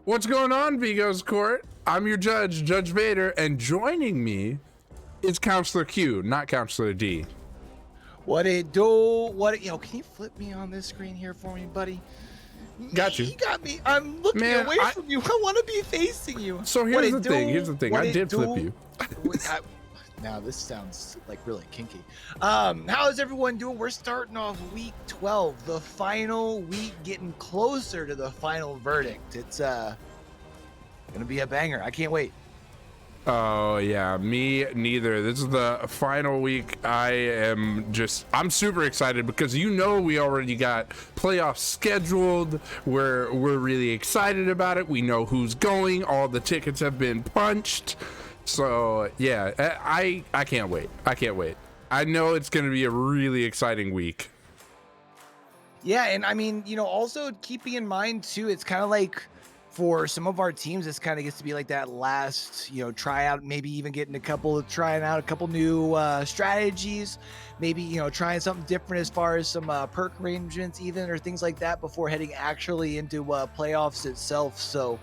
What's going on, Vigo's Court? I'm your judge, Judge Vader, and joining me is Counselor Q, not Counselor D. What it do? Yo, can you flip me on this screen here for me, buddy? Got you. You got me. I'm looking away from you. I want to be facing you. So here's the thing. I did flip you. Now this sounds like really kinky. How is everyone doing? We're starting off week 12, the final week, getting closer to the final verdict. It's gonna be a banger. I can't wait. Oh yeah, me neither. This is the final week. I'm super excited because we already got playoffs scheduled. We're really excited about it. We know who's going. All the tickets have been punched. So yeah, I can't wait. I know it's going to be a really exciting week. Yeah, and I mean, also keeping in mind too, it's kind of like for some of our teams, this kind of gets to be like that last, tryout, maybe even trying out a couple new strategies, maybe, trying something different as far as some perk arrangements even, or things like that before heading actually into playoffs itself. So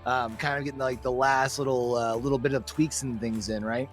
kind of getting like the last little bit of tweaks and things in, right?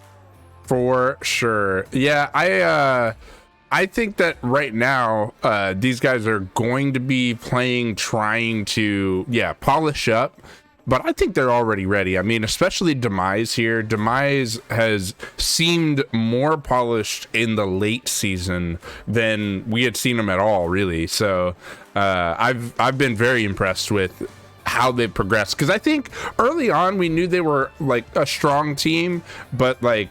For sure. Yeah, I think that right now these guys are going to be trying to polish up, but I think they're already ready. I mean, especially Demise here. Demise has seemed more polished in the late season than we had seen them at all, really. So I've been very impressed with how they've progressed, because I think early on we knew they were like a strong team, but like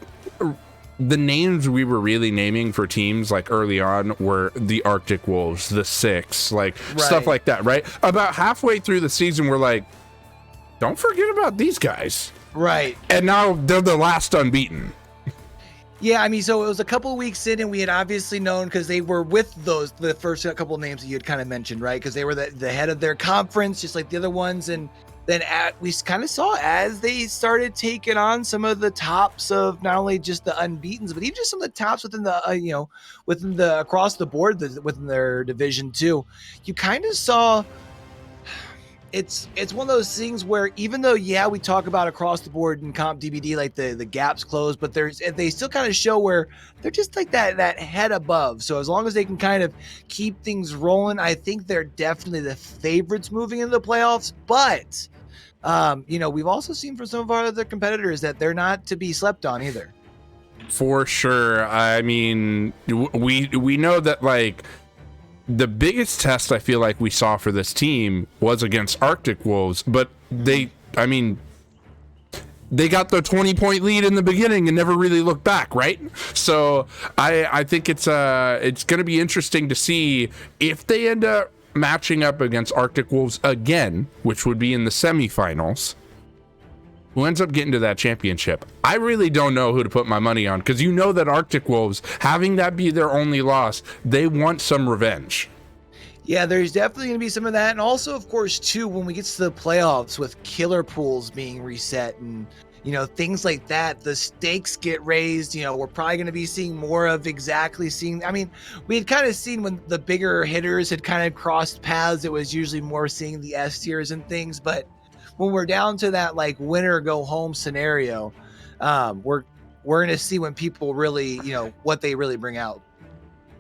the names we were really naming for teams like early on were the Arctic Wolves, the Six, stuff like that, right? About halfway through the season, we're like, don't forget about these guys. Right. And now they're the last unbeaten. Yeah, I mean, so it was a couple of weeks in, and we had obviously known because they were with the first couple of names that you had kind of mentioned, right? Because they were the head of their conference, just like the other ones. And then we kind of saw as they started taking on some of the tops of not only just the unbeatens, but even just some of the tops within the, within the across the board, within their division too. You kind of saw. It's one of those things where even though, we talk about across the board in comp DBD, like the gaps closed, but they still kind of show where they're just like that head above. So as long as they can kind of keep things rolling, I think they're definitely the favorites moving into the playoffs. But, we've also seen from some of our other competitors that they're not to be slept on either. For sure. I mean, we know that like the biggest test I feel like we saw for this team was against Arctic Wolves, but they got the 20-point lead in the beginning and never really looked back, right? So I think it's going to be interesting to see if they end up matching up against Arctic Wolves again, which would be in the semifinals. Who ends up getting to that championship? I really don't know who to put my money on, because that Arctic Wolves, having that be their only loss, they want some revenge. Yeah, there's definitely going to be some of that. And also, of course, too, when we get to the playoffs with killer pools being reset and, things like that, the stakes get raised. We're probably going to be seeing more of I mean, we had kind of seen when the bigger hitters had kind of crossed paths, it was usually more seeing the S tiers and things. But when we're down to that like winner go home scenario, we're going to see when people really, what they really bring out.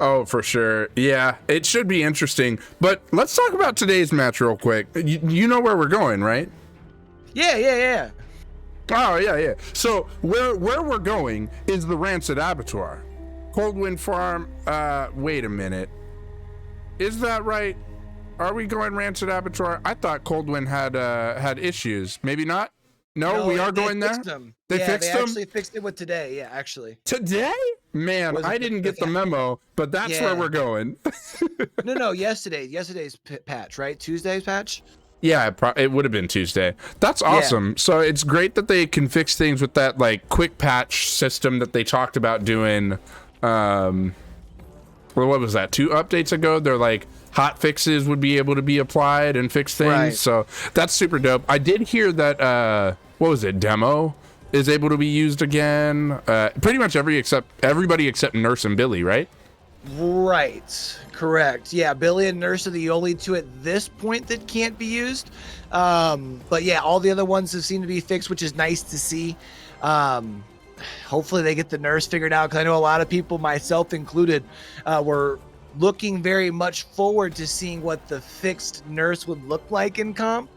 Oh, for sure. Yeah, it should be interesting. But let's talk about today's match real quick. You know where we're going, right? Yeah. Oh, yeah. So where we're going is the Rancid Abattoir. Coldwind Farm. Wait a minute. Is that right? Are we going Rancid Abattoir? I thought Coldwind had issues. Maybe not? No, we are going there? They fixed them? They actually fixed it with today. Yeah, actually. Today? Man, I didn't get the memo, but that's where we're going. No, yesterday's patch, right? Tuesday's patch? Yeah, it would have been Tuesday. That's awesome. Yeah. So it's great that they can fix things with that like quick patch system that they talked about doing. What was that? 2 updates ago? They're like hot fixes would be able to be applied and fix things. Right. So that's super dope. I did hear that, demo is able to be used again. Pretty much everybody except Nurse and Billy, right? Right. Correct. Yeah, Billy and Nurse are the only two at this point that can't be used. But yeah, all the other ones have seemed to be fixed, which is nice to see. Um, Hopefully they get the Nurse figured out, because I know a lot of people, myself included, were looking very much forward to seeing what the fixed Nurse would look like in comp.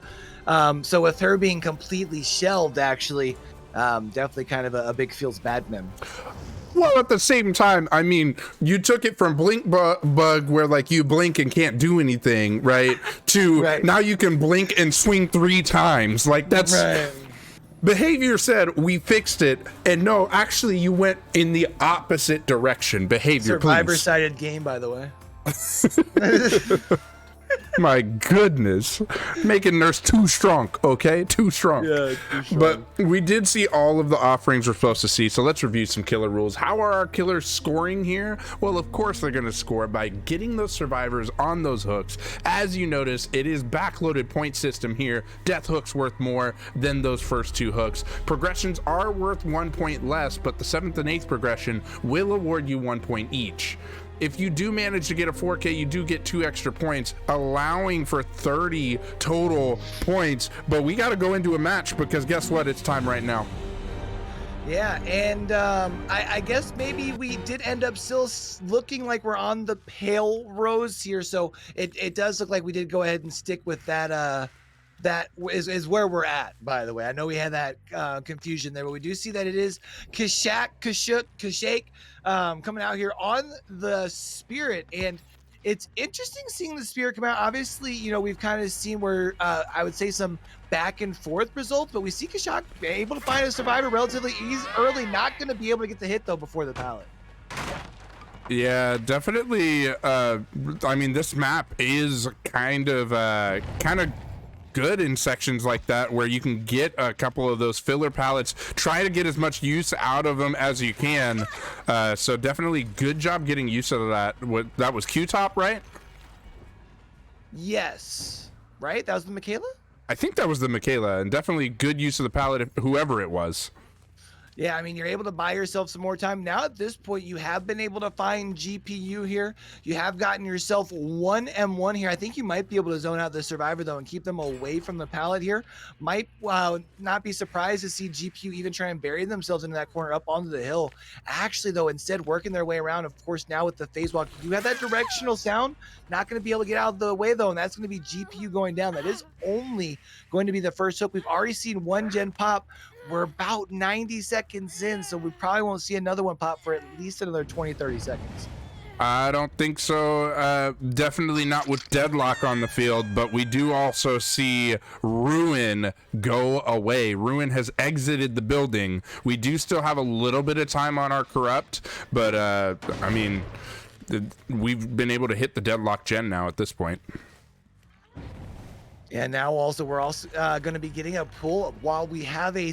So with her being completely shelved, actually, definitely kind of a big feels bad mem. Well, at the same time, I mean, you took it from blink bug where like you blink and can't do anything, right? To Right. now you can blink and swing 3 times. Like that's Right. behavior said we fixed it, and no, actually you went in the opposite direction. Behavior, Survivor please. sided game, by the way. My goodness, making Nurse too strong, okay? Too strong. Yeah, too strong. But we did see all of the offerings we're supposed to see, so let's review some killer rules. How are our killers scoring here? Well, of course they're going to score by getting those survivors on those hooks. As you notice, it is backloaded point system here. Death hooks worth more than those first 2 hooks. Progressions are worth 1 point less, but the 7th and 8th progression will award you 1 point each. If you do manage to get a 4K, you do get 2 extra points, allowing for 30 total points. But we got to go into a match, because guess what? It's time right now. Yeah, and I guess maybe we did end up still looking like we're on the pale rose here, so it does look like we did go ahead and stick with that. That is where we're at, by the way. I know we had that confusion there, but we do see that it is Kashake coming out here on the Spirit. And it's interesting seeing the Spirit come out. Obviously, you know, we've kind of seen where I would say some back and forth results, but we see Kashak able to find a survivor relatively early. Not going to be able to get the hit, though, before the pallet. Yeah, definitely. I mean, this map is kind of good in sections like that, where you can get a couple of those filler pallets, try to get as much use out of them as you can. So definitely good job getting use out of that. That was Q-Top, right? Yes. Right? That was the Michaela? I think that was the Michaela, and definitely good use of the pallet, whoever it was. Yeah, I mean, you're able to buy yourself some more time. Now, at this point, you have been able to find GPU here. You have gotten yourself 1 M1 here. I think you might be able to zone out the survivor, though, and keep them away from the pallet here. Might not be surprised to see GPU even try and bury themselves into that corner up onto the hill. Actually, though, instead working their way around, of course, now with the phase walk, you have that directional sound. Not going to be able to get out of the way, though, and that's going to be GPU going down. That is only going to be the first hook. We've already seen 1 gen pop. We're about 90 seconds in, so we probably won't see another one pop for at least another 20-30 seconds. I don't think so. Definitely not with Deadlock on the field, but we do also see Ruin go away. Ruin has exited the building. We do still have a little bit of time on our Corrupt, but I mean, we've been able to hit the Deadlock gen now at this point. And now also we're also going to be getting a pull while we have a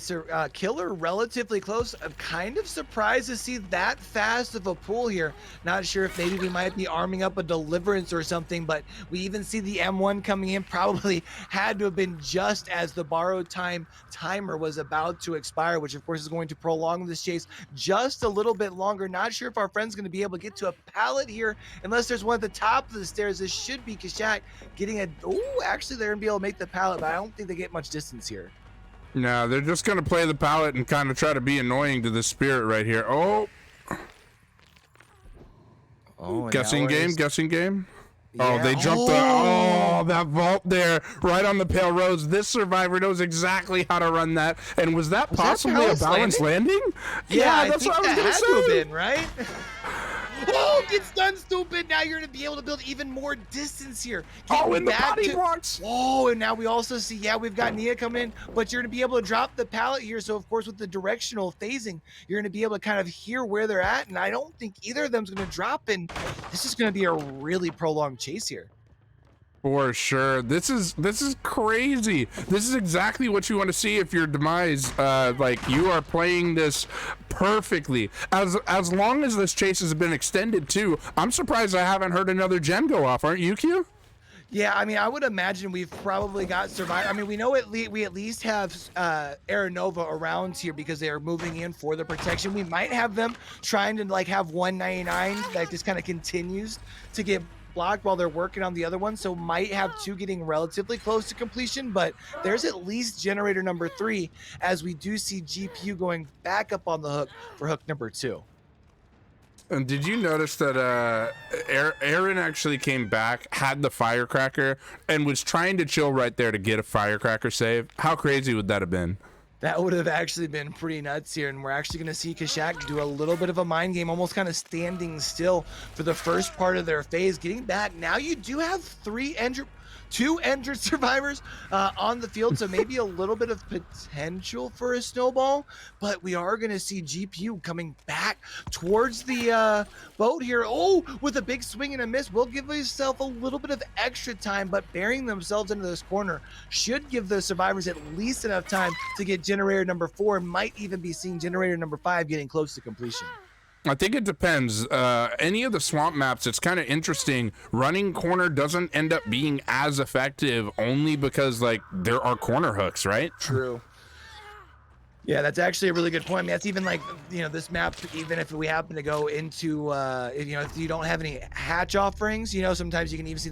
killer relatively close. I'm kind of surprised to see that fast of a pull here. Not sure if maybe we might be arming up a deliverance or something, but we even see the M1 coming in. Probably had to have been just as the borrowed time timer was about to expire, which of course is going to prolong this chase just a little bit longer. Not sure if our friend's going to be able to get to a pallet here unless there's one at the top of the stairs. This should be Kashak getting a... Oh, actually they're going to be able to make the pallet, but I don't think they get much distance here. No, they're just going to play the pallet and kind of try to be annoying to the Spirit right here. Guessing game. Yeah. Oh, they jumped that vault there right on the pale rose. This survivor knows exactly how to run that. And was that possibly a balanced landing? Yeah, that's what I was going to say. To have been, right? Oh, gets done, stupid. Now you're going to be able to build even more distance here. In the body blocks. Oh, and now we also see, we've got Nia coming in, but you're going to be able to drop the pallet here. So, of course, with the directional phasing, you're going to be able to kind of hear where they're at. And I don't think either of them's going to drop. And this is going to be a really prolonged chase here. For sure. This is crazy. This is exactly what you want to see if you're Demise. Like, you are playing this perfectly. As long as this chase has been extended too, I'm surprised I haven't heard another gen go off. Aren't you, Q? Yeah, I mean, I would imagine we've probably got survive. I mean, we know we at least have Aranova around here because they are moving in for the protection. We might have them trying to like have 199 that just kind of continues to get blocked while they're working on the other one. So might have two getting relatively close to completion, but there's at least generator number 3 as we do see GPU going back up on the hook for hook number 2. And did you notice that Aaron actually came back, had the firecracker, and was trying to chill right there to get a firecracker save? How crazy would that have been? That would have actually been pretty nuts here, and we're actually going to see Kashak do a little bit of a mind game, almost kind of standing still for the first part of their phase, getting back. Now you do have two injured survivors on the field, so maybe a little bit of potential for a snowball, but we are going to see GPU coming back towards the boat here. Oh, with a big swing and a miss, will give himself a little bit of extra time, but burying themselves into this corner should give the survivors at least enough time to get generator number 4, might even be seeing generator number 5 getting close to completion. I think it depends. Any of the swamp maps, it's kind of interesting. Running corner doesn't end up being as effective only because like there are corner hooks, right? True. Yeah, that's actually a really good point. I mean, that's even like, this map, even if we happen to go into, if you don't have any hatch offerings, sometimes you can even see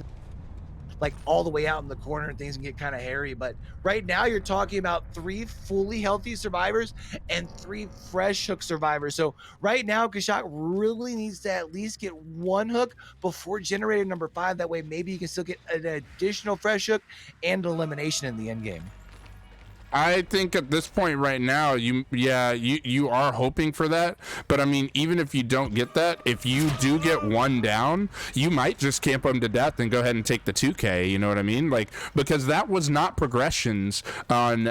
like all the way out in the corner and things can get kind of hairy. But right now you're talking about 3 fully healthy survivors and 3 fresh hook survivors. So right now Kashak really needs to at least get 1 hook before generator number 5. That way maybe you can still get an additional fresh hook and elimination in the end game. I think at this point right now, you are hoping for that. But I mean, even if you don't get that, if you do get 1 down, you might just camp them to death and go ahead and take the 2K. You know what I mean? Like, because that was not progressions on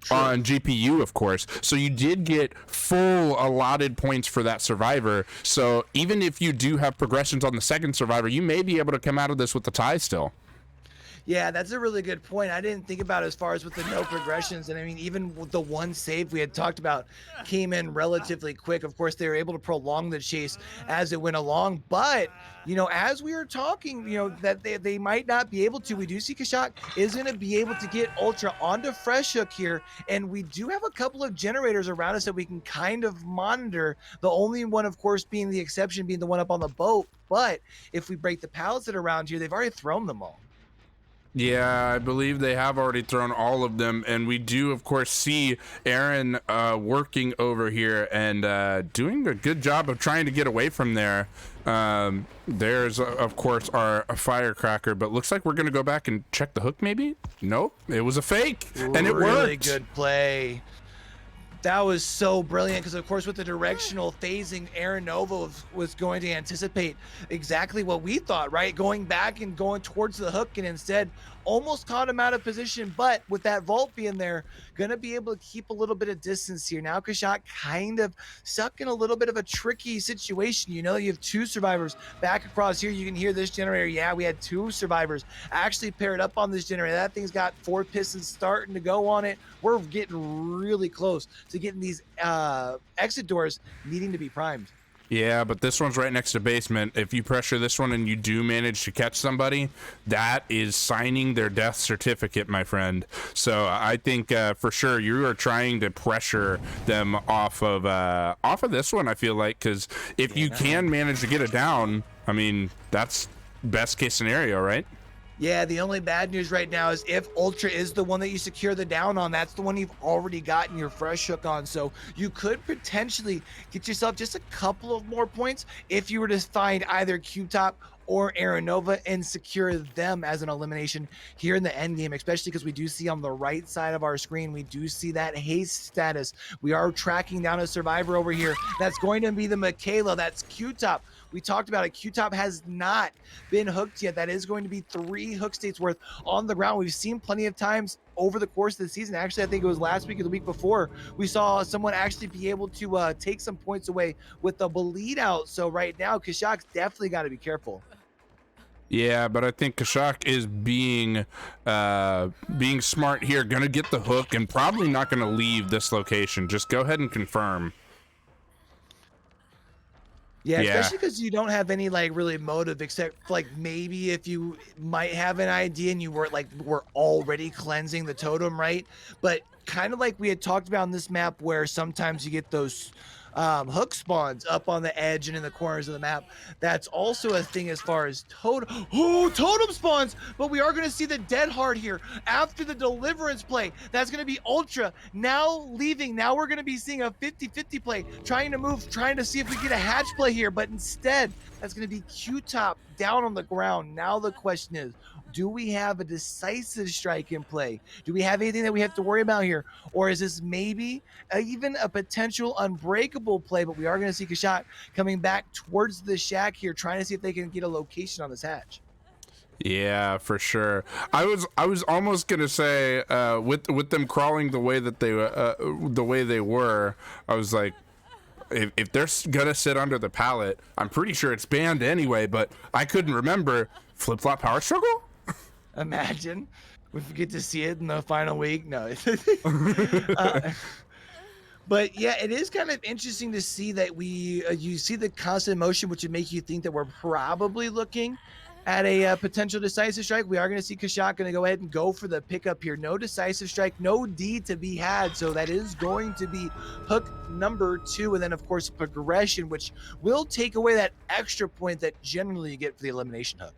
GPU, of course. So you did get full allotted points for that survivor. So even if you do have progressions on the second survivor, you may be able to come out of this with the tie still. Yeah, that's a really good point. I didn't think about it as far as with the no progressions. And I mean, even with the 1 save we had talked about came in relatively quick. Of course, they were able to prolong the chase as it went along. But, as we were talking, that they might not be able to, we do see Kashak is going to be able to get Ultra onto Fresh Hook here. And we do have a couple of generators around us that we can kind of monitor. The only one, of course, being the exception, being the one up on the boat. But if we break the pallets that are around here, they've already thrown them all. Yeah, I believe they have already thrown all of them, and we do, of course, see Aaron working over here and doing a good job of trying to get away from there. There's, of course, our firecracker, but looks like we're going to go back and check the hook, maybe? Nope, it was a fake, and it worked. Really good play. That was so brilliant because, of course, with the directional phasing, Aaron Nova was going to anticipate exactly what we thought, right? Going back and going towards the hook, and instead almost caught him out of position. But with that vault being there, going to be able to keep a little bit of distance here. Now Kashak kind of stuck in a little bit of a tricky situation. You have 2 survivors back across here. You can hear this generator. Yeah, we had 2 survivors actually paired up on this generator. That thing's got 4 pistons starting to go on it. We're getting really close to getting these exit doors needing to be primed. Yeah, but this one's right next to basement. If you pressure this one and you do manage to catch somebody, that is signing their death certificate, my friend. So I think for sure you are trying to pressure them off of this one, I feel like, because if you can manage to get it down, I mean, that's best case scenario, right? Yeah, the only bad news right now is if Ultra is the one that you secure the down on, that's the one you've already gotten your fresh hook on. So you could potentially get yourself just a couple of more points if you were to find either Q-Top or Aranova and secure them as an elimination here in the end game, especially because we do see on the right side of our screen, we do see that haste status. We are tracking down a survivor over here. That's going to be the Michaela. That's Q-Top. We talked about it. Q-Top has not been hooked yet. That is going to be 3 hook states worth on the ground. We've seen plenty of times over the course of the season. Actually, I think it was last week or the week before, we saw someone actually be able to take some points away with the bleed out. So right now, Kashak's definitely got to be careful. Yeah, but I think Kashak is being smart here, gonna get the hook and probably not gonna leave this location. Just go ahead and confirm. Yeah, Yeah. especially because you don't have any like really motive except like maybe if you might have an idea and you were already cleansing the totem, right? But kind of like we had talked about in this map where sometimes you get those hook spawns up on the edge and in the corners of the map. That's also a thing as far as totem. Oh, totem spawns! But we are going to see the dead heart here after the deliverance play. That's going to be ultra now leaving. Now we're going to be seeing a 50-50 play, trying to move, trying to see if we get a hatch play here. But instead, that's going to be Q-Top down on the ground. Now the question is, do we have a decisive strike in play? Do we have anything that we have to worry about here? Or is this maybe even a potential unbreakable play? But we are going to see Kashak coming back towards the shack here, trying to see if they can get a location on this hatch. Yeah, for sure. I was almost gonna say, with them crawling the way they were, I was like, if they're gonna sit under the pallet, I'm pretty sure it's banned anyway. But I couldn't remember flip flop power struggle. Imagine if we get to see it in the final week. No. But yeah, it is kind of interesting to see that you see the constant motion, which would make you think that we're probably looking at a potential decisive strike. We are going to see Kashak going to go ahead and go for the pickup here. No decisive strike, no D to be had. So that is going to be hook number 2. And then, of course, progression, which will take away that extra point that generally you get for the elimination hook.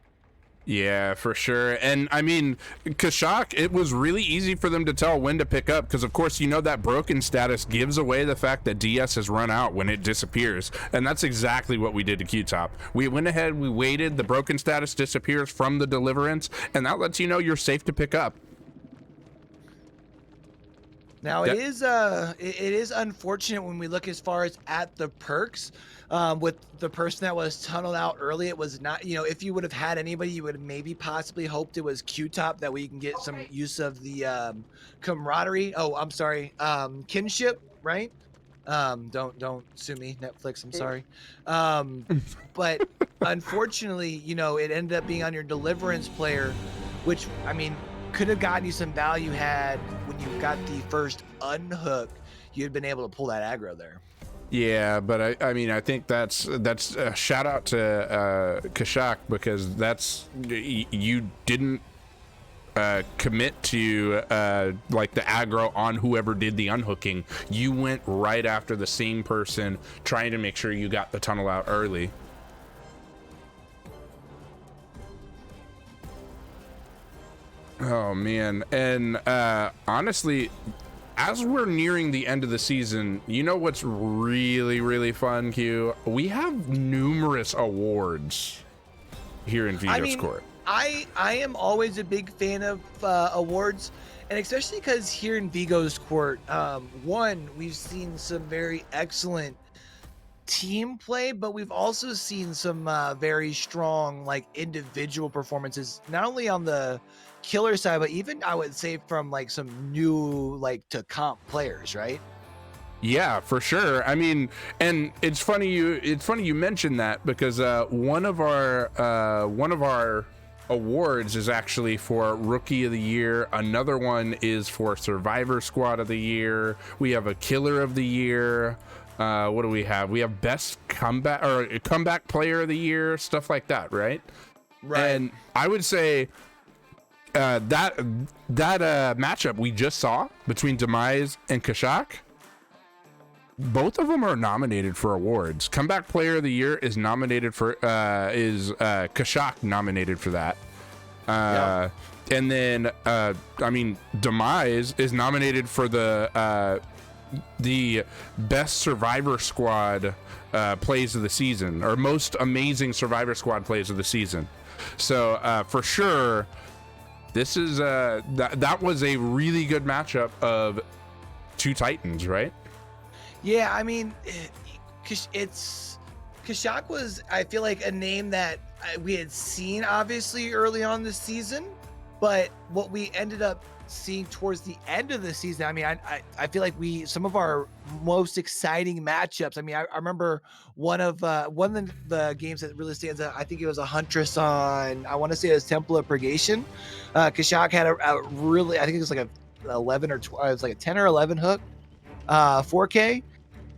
Yeah, for sure. And I mean, Kashak, it was really easy for them to tell when to pick up because, of course, you know that broken status gives away the fact that DS has run out when it disappears. And that's exactly what we did to Q-Top. We went ahead, we waited, the broken status disappears from the deliverance, and that lets you know you're safe to pick up. Now it is unfortunate when we look as far as at the perks with the person that was tunneled out early. It was not, if you would have had anybody, you would have maybe possibly hoped it was Q-Top that we can get some use of the camaraderie. Oh, I'm sorry, kinship, right? Don't sue me, Netflix. I'm sorry. But unfortunately, it ended up being on your deliverance player, which I mean could have gotten you some value had when you got the first unhook, you'd been able to pull that aggro there. Yeah, but I mean, I think that's a shout out to Kashak because you didn't commit to like the aggro on whoever did the unhooking. You went right after the same person, trying to make sure you got the tunnel out early. Oh man, and honestly, as we're nearing the end of the season, you know what's really, really fun, Q? We have numerous awards here in Vigo's Court. I am always a big fan of awards, and especially because here in Vigo's Court, one, we've seen some very excellent team play, but we've also seen some very strong like individual performances, not only on the killer side, but even I would say from like some new like to comp players, right? Yeah, for sure. I mean, and it's funny you mentioned that because one of our awards is actually for Rookie of the Year. Another one is for Survivor Squad of the Year. We have a Killer of the Year. What do we have? We have Best Comeback Player of the Year, stuff like that, right? Right. And I would say that matchup we just saw between Demise and Kashak, both of them are nominated for awards. Comeback Player of the Year is nominated for Kashak nominated for that. Yeah. And then I mean, Demise is nominated for the best Survivor Squad plays of the season, or most amazing Survivor Squad plays of the season. So for sure, this is that was a really good matchup of two Titans, right? Yeah, I mean, Kashak was, I feel like, a name that we had seen obviously early on this season, but what we ended up seeing towards the end of the season, I mean, I feel like some of our most exciting matchups. I mean, I remember one of the games that really stands out. I think it was a Huntress on, I want to say it was Temple of Purgation. Kashak had a really, I think it was like a 11 or 12, it was like a 10 or 11 hook, 4K.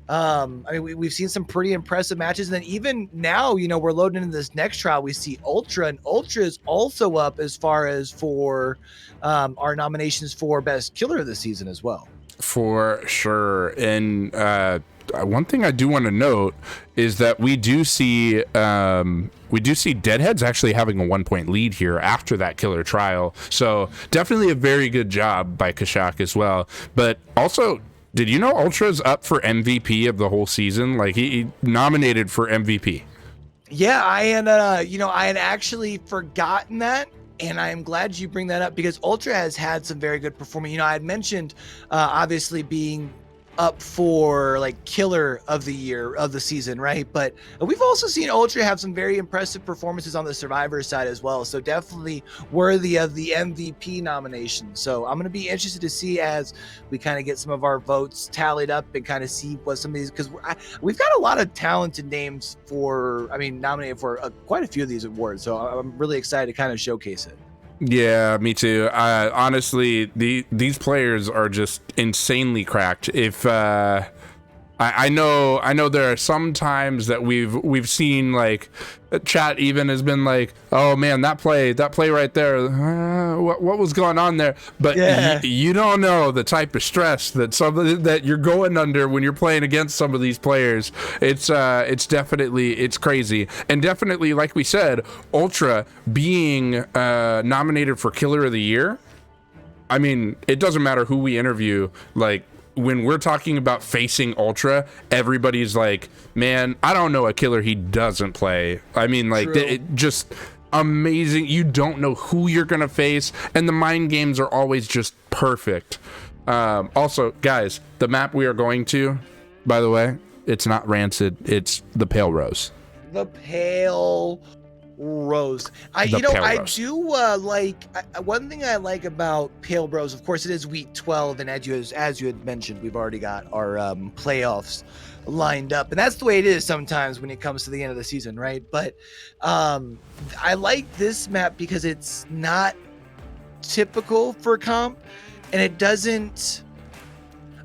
I mean, we've seen some pretty impressive matches. And then even now, we're loading into this next trial. We see Ultra, and Ultra is also up as far as for our nominations for Best Killer of the season as well. For sure. And one thing I do want to note is that we do see Deadheads actually having a 1-point lead here after that killer trial. So definitely a very good job by Kashak as well. But also, did you know Ultra's up for MVP of the whole season? Like he nominated for MVP. Yeah, I had actually forgotten that. And I am glad you bring that up because Ultra has had some very good performing. I had mentioned obviously being up for like killer of the year of the season, right? But we've also seen Ultra have some very impressive performances on the Survivor side as well. So definitely worthy of the MVP nomination. So I'm going to be interested to see as we kind of get some of our votes tallied up and kind of see what some of these, because we've got a lot of talented names nominated for quite a few of these awards. So I'm really excited to kind of showcase it. Yeah, me too. Honestly, these players are just insanely cracked. If I know there are some times that we've seen like chat even has been like, oh man, that play right there, what was going on there? But yeah. you don't know the type of stress that you're going under when you're playing against some of these players. It's definitely crazy, and definitely like we said, Ultra being nominated for Killer of the Year. I mean, it doesn't matter who we interview, like. When we're talking about facing Ultra, everybody's like, man, I don't know a killer he doesn't play. I mean, like, it just amazing. You don't know who you're going to face, and the mind games are always just perfect. Also, guys, the map we are going to, by the way, it's not Rancid, it's the Pale Rose. The Pale Rose. I do like one thing I like about Pale Rose. Of course, it is week 12, and as you had mentioned, we've already got our playoffs lined up, and that's the way it is sometimes when it comes to the end of the season, right? But I like this map because it's not typical for comp, and it doesn't.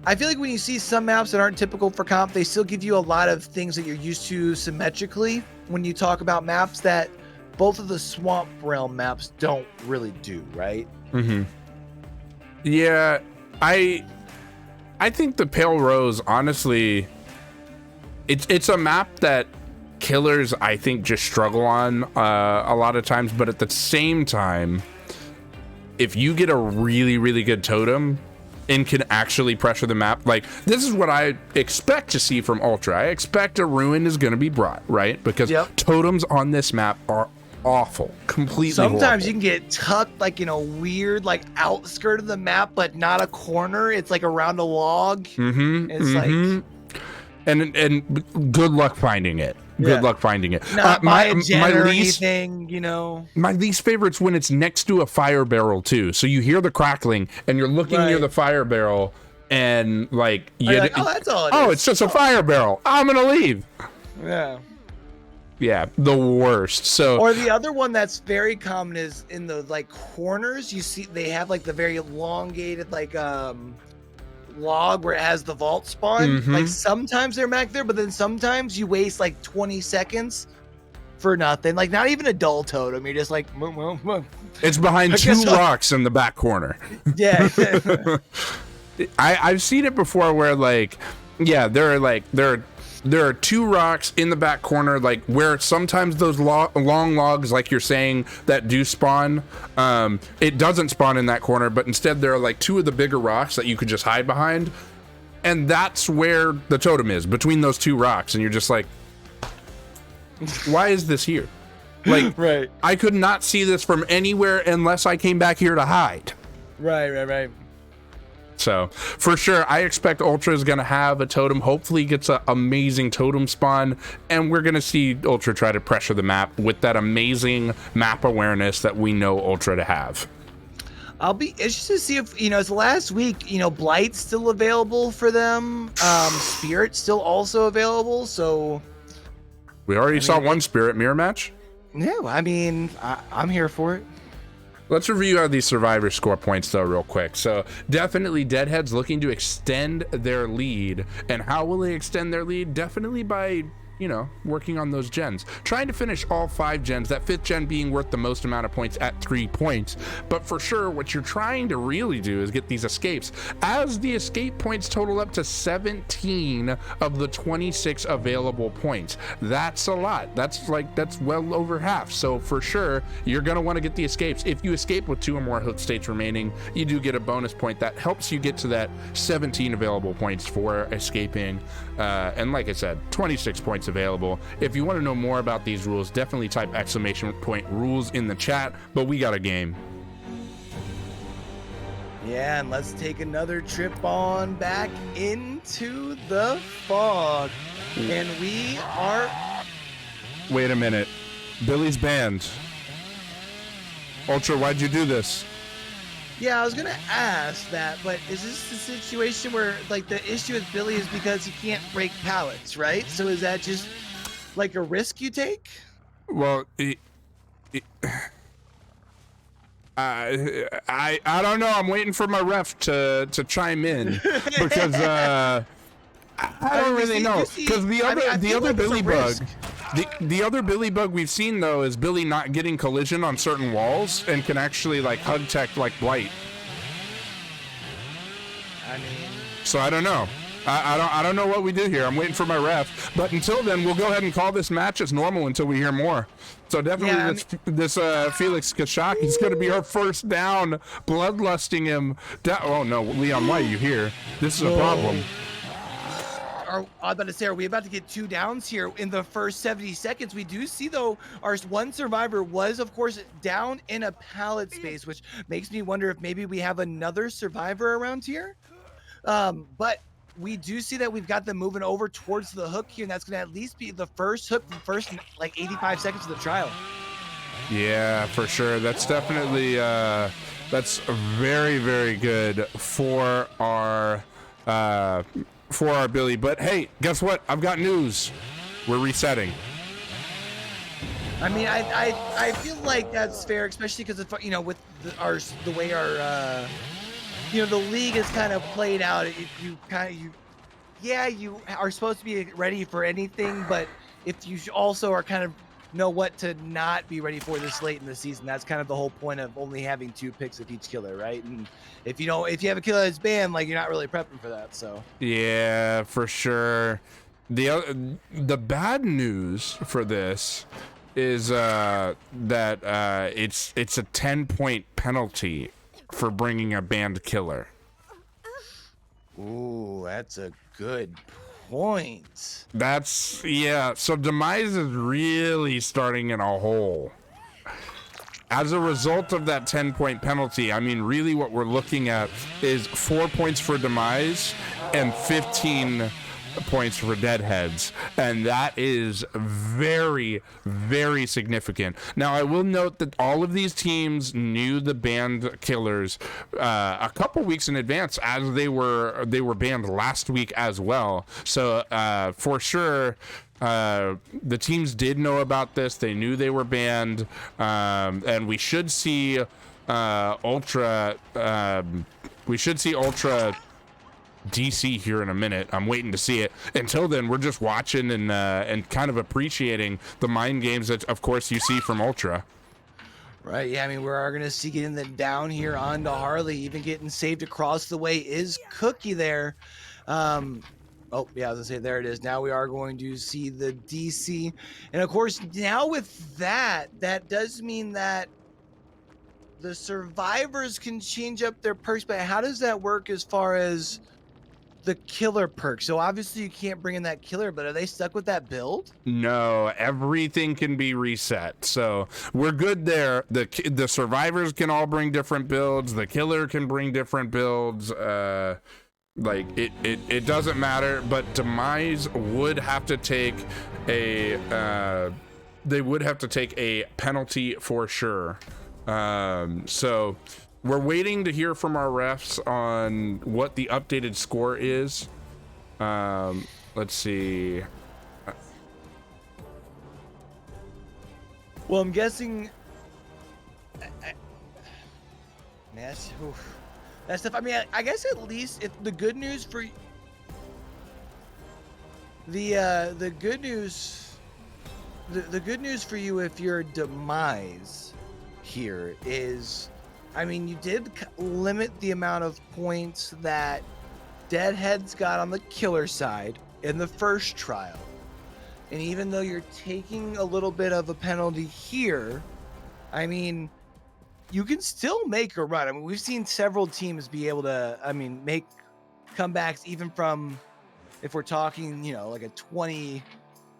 I feel like when you see some maps that aren't typical for comp, they still give you a lot of things that you're used to symmetrically when you talk about maps that both of the Swamp Realm maps don't really do, right? Mm-hmm. Yeah, I think the Pale Rose, honestly, it's a map that killers, I think, just struggle on a lot of times, but at the same time, if you get a really, really good totem and can actually pressure the map, like this is what I expect to see from Ultra. I expect a ruin is going to be brought, right? Because totems on this map are awful, completely sometimes horrible. You can get tucked like in a weird like outskirt of the map, but not a corner. It's like around a log. It's like, and good luck finding it. Good luck finding it. Not by a gen or anything, My least favorite's when it's next to a fire barrel too. So you hear the crackling and you're looking near the fire barrel and like, like, oh, that's all it is. Oh, it's just a fire barrel. I'm gonna leave. Yeah, the worst. So, or the other one that's very common is in the like corners. You see, they have like the very elongated like log where it has the vault spawn. Like sometimes they're back there, but then sometimes you waste like 20 seconds for nothing. Like not even a dull totem. You're just like, it's behind two rocks in the back corner. Yeah. I've seen it before where like, yeah, there are two rocks in the back corner, like where sometimes those long logs, like you're saying, that do spawn, it doesn't spawn in that corner, but instead there are like two of the bigger rocks that you could just hide behind, and that's where the totem is, between those two rocks, and you're just like, why is this here? Like, right. I could not see this from anywhere unless I came back here to hide. Right. So for sure, I expect Ultra is going to have a totem, hopefully gets an amazing totem spawn, and we're going to see Ultra try to pressure the map with that amazing map awareness that we know Ultra to have. I'll be interested to see if, it's last week, Blight's still available for them. Spirit's still also available. So we already saw one Spirit mirror match. Yeah, I'm here for it. Let's review how these survivor score points though real quick. So definitely Deadheads looking to extend their lead. And how will they extend their lead? Definitely by, you know, working on those gens, trying to finish all 5 gens, that 5th gen being worth the most amount of points at 3 points. But for sure, what you're trying to really do is get these escapes, as the escape points total up to 17 of the 26 available points. That's a lot. That's well over half. So for sure, you're going to want to get the escapes. If you escape with 2 or more hook states remaining, you do get a bonus point that helps you get to that 17 available points for escaping. And like I said, 26 points available. If you want to know more about these rules, definitely type !rules in the chat, but we got a game. Yeah, and let's take another trip on back into the fog. And we are... Wait a minute. Billy's banned. Ultra, why'd you do this? Yeah, I was gonna ask that, but is this the situation where, like, the issue with Billy is because he can't break pallets, right? So is that just like a risk you take? Well, I don't know. I'm waiting for my ref to chime in because I don't really know, because the other Billy bug. The other Billy bug we've seen though is Billy not getting collision on certain walls and can actually like hug tech like Blight. I mean, so I don't know. I don't know what we do here. I'm waiting for my ref. But until then, we'll go ahead and call this match as normal until we hear more. So definitely this Felix Kashaki is going to be our first down, bloodlusting him. Oh no, Leon, why are you here? This is a problem. I'm about to say, are we about to get 2 downs here in the first 70 seconds? We do see, though, our one survivor was, of course, down in a pallet space, which makes me wonder if maybe we have another survivor around here. But we do see that we've got them moving over towards the hook here, and that's going to at least be the first hook, the first, like, 85 seconds of the trial. Yeah, for sure. That's definitely, that's very, very good for our Billy. But hey, guess what? I've got news. We're resetting. I mean, I feel like that's fair, especially because, you know, with the way our you know, the league is kind of played out. You are supposed to be ready for anything, but if you also are kind of know what to not be ready for this late in the season, that's kind of the whole point of only having 2 picks of each killer, right? And if you have a killer that's banned, like, you're not really prepping for that. So yeah, for sure. The bad news for this is that it's a 10-point penalty for bringing a banned killer. Ooh, that's a good point. That's, yeah, so Demise is really starting in a hole. As a result of that 10-point penalty, I mean, really what we're looking at is 4 points for Demise and 15 points for Deadheads, and that is very, very significant. Now, I will note that all of these teams knew the banned killers a couple weeks in advance, as they were banned last week as well. So for sure, the teams did know about this. They knew they were banned, and we should see Ultra. We should see Ultra DC here in a minute. I'm waiting to see it. Until then, we're just watching and kind of appreciating the mind games that, of course, you see from Ultra. Right. Yeah. I mean, we are going to see getting the down here onto Harley, even getting saved across the way is Cookie there. Oh, yeah, I was gonna say, there it is. Now we are going to see the DC. And of course, now with that does mean that the survivors can change up their perks, but how does that work as far as the killer perk? So obviously you can't bring in that killer, but are they stuck with that build? No, everything can be reset, so we're good there. The survivors can all bring different builds. The killer can bring different builds. Like it doesn't matter. But Demise would have to take a they would have to take a penalty for sure. So we're waiting to hear from our refs on what the updated score is. Let's see. Well, I'm guessing That's stuff. I mean, I guess at least if the good news for the good news, the good news for you if you're Demise here is, I mean, you did limit the amount of points that Deadheads got on the killer side in the first trial. And even though you're taking a little bit of a penalty here, I mean, you can still make a run. I mean, we've seen several teams be able to, I mean, make comebacks even from, if we're talking, you know, like a 20,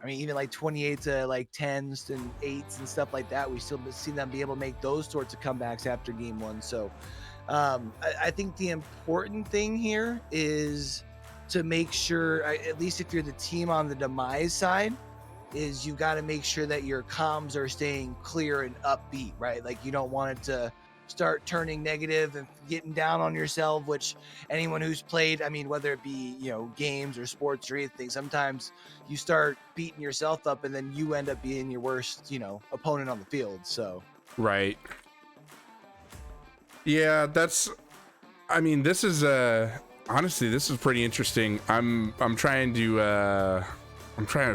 I mean, even like 28 to like 10s and 8s and stuff like that. We've still seen them be able to make those sorts of comebacks after game one. So I think the important thing here is to make sure, at least if you're the team on the Demise side, is you got to make sure that your comms are staying clear and upbeat, right? Like you don't want it to start turning negative and getting down on yourself, which anyone who's played, I mean, whether it be, you know, games or sports or anything, sometimes you start beating yourself up and then you end up being your worst, you know, opponent on the field. So, right. Yeah, I mean, this is, honestly, this is pretty interesting. I'm trying to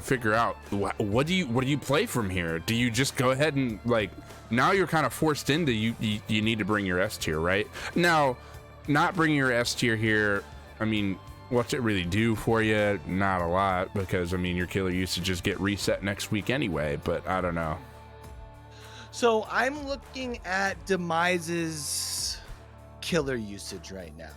figure out what do you play from here? Do you just go ahead and, like, now you're kind of forced into you need to bring your S tier, right? Now, not bringing your S tier here, I mean, what's it really do for you? Not a lot, because I mean your killer usages get reset next week anyway, but I don't know. So I'm looking at Demise's killer usage right now.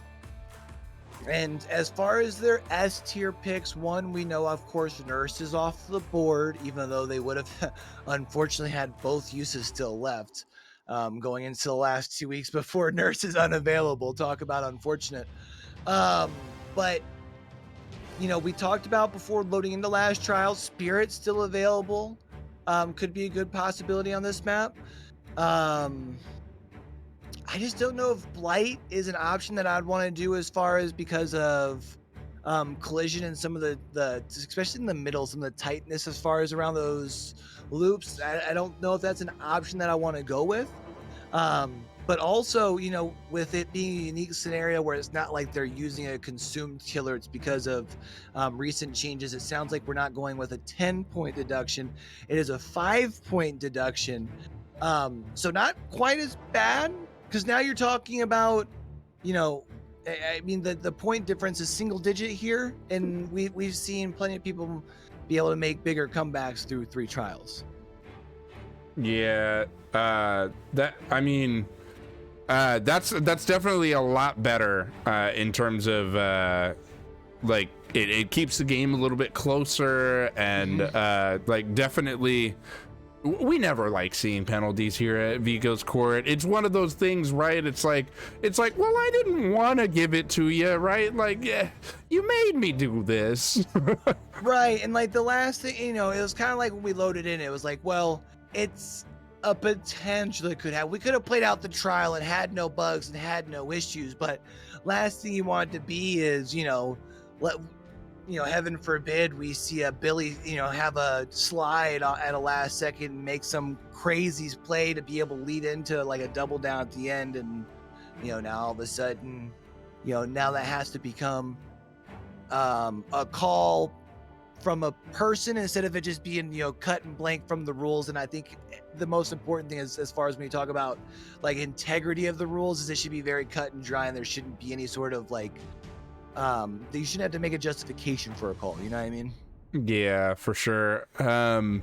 And as far as their S tier picks, one, we know, of course, Nurse is off the board, even though they would have unfortunately had both uses still left going into the last 2 weeks before Nurse is unavailable. Talk about unfortunate. But, you know, we talked about before loading into last trial, Spirit still available. Could be a good possibility on this map. I just don't know if Blight is an option that I'd want to do as far as because of collision and some of the especially in the middle, some of the tightness as far as around those loops. I don't know if that's an option that I want to go with. But also, you know, with it being a unique scenario where it's not like they're using a consumed killer, it's because of recent changes. It sounds like we're not going with a 10-point deduction. It is a 5-point deduction. So not quite as bad. Because now you're talking about, you know, I mean, the point difference is single digit here. And we've seen plenty of people be able to make bigger comebacks through 3 trials. Yeah, that's definitely a lot better in terms of like it keeps the game a little bit closer and like definitely. We never like seeing penalties here at Vigo's Court. It's one of those things, right? It's like, well, I didn't want to give it to you, right? Like, yeah, you made me do this. Right. And like the last thing, you know, it was kind of like when we loaded in, it was like, well, it's a potential it could have. We could have played out the trial and had no bugs and had no issues, but last thing you want it to be is, you know, heaven forbid we see a Billy, you know, have a slide at a last second and make some crazy play to be able to lead into like a double down at the end. And, you know, now all of a sudden, you know, now that has to become a call from a person instead of it just being, you know, cut and blank from the rules. And I think the most important thing is, as far as when you talk about like integrity of the rules, is it should be very cut and dry and there shouldn't be any sort of like, you shouldn't have to make a justification for a call. You know what I mean? Yeah, for sure. I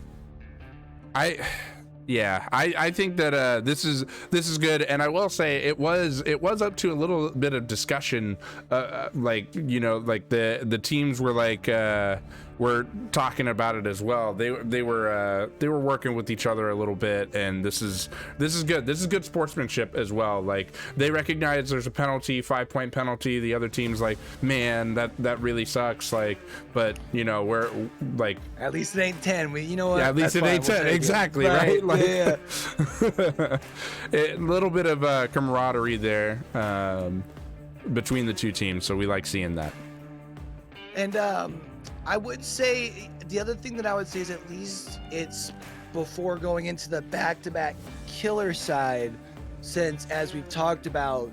think that this is good, and I will say it was up to a little bit of discussion. Like, you know, like the teams were like were talking about it as well. They were working with each other a little bit, and this is good. This is good sportsmanship as well. Like, they recognize there's a penalty, 5-point penalty. The other team's like, man, that really sucks. Like, but you know, we're like, at least it ain't 10. You know what? Yeah, at least it ain't 10. Exactly, right? Like, yeah. A little bit of camaraderie there between the two teams, so we like seeing that. And I would say the other thing that I would say is at least it's before going into the back-to-back killer side. since, as we've talked about,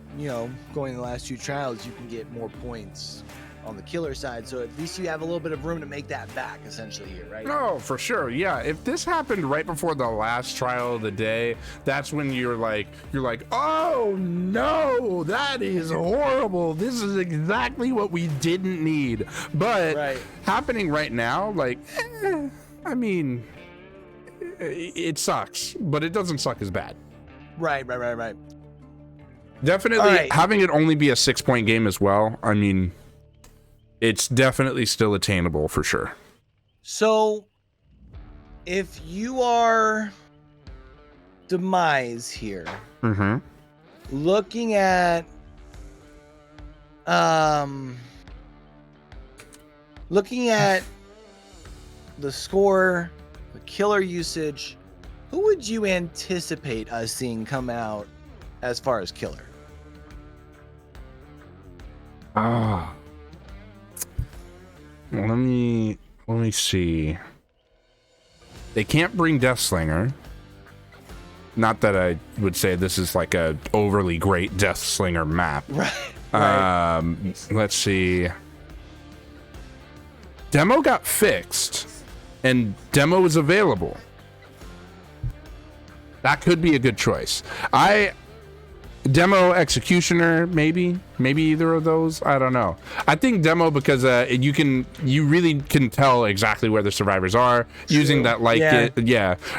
going the last 2 trials, you can get more points on the killer side. So at least you have a little bit of room to make that back, essentially, here, right? No, for sure. Yeah. If this happened right before the last trial of the day, that's when you're like, oh no, that is horrible. This is exactly what we didn't need. But happening right now, like, I mean, it sucks, but it doesn't suck as bad. Right. Definitely having it only be a 6-point game as well. I mean, it's definitely still attainable for sure. So if you are Demise here, looking at the score, the killer usage, who would you anticipate us seeing come out as far as killer? Let me see. They can't bring Deathslinger. Not that I would say this is like a overly great Deathslinger map. Right. Let's see. Demo got fixed, and demo is available. That could be a good choice. Demo Executioner, maybe either of those. I don't know. I think demo because you really can tell exactly where the survivors are. True. Using that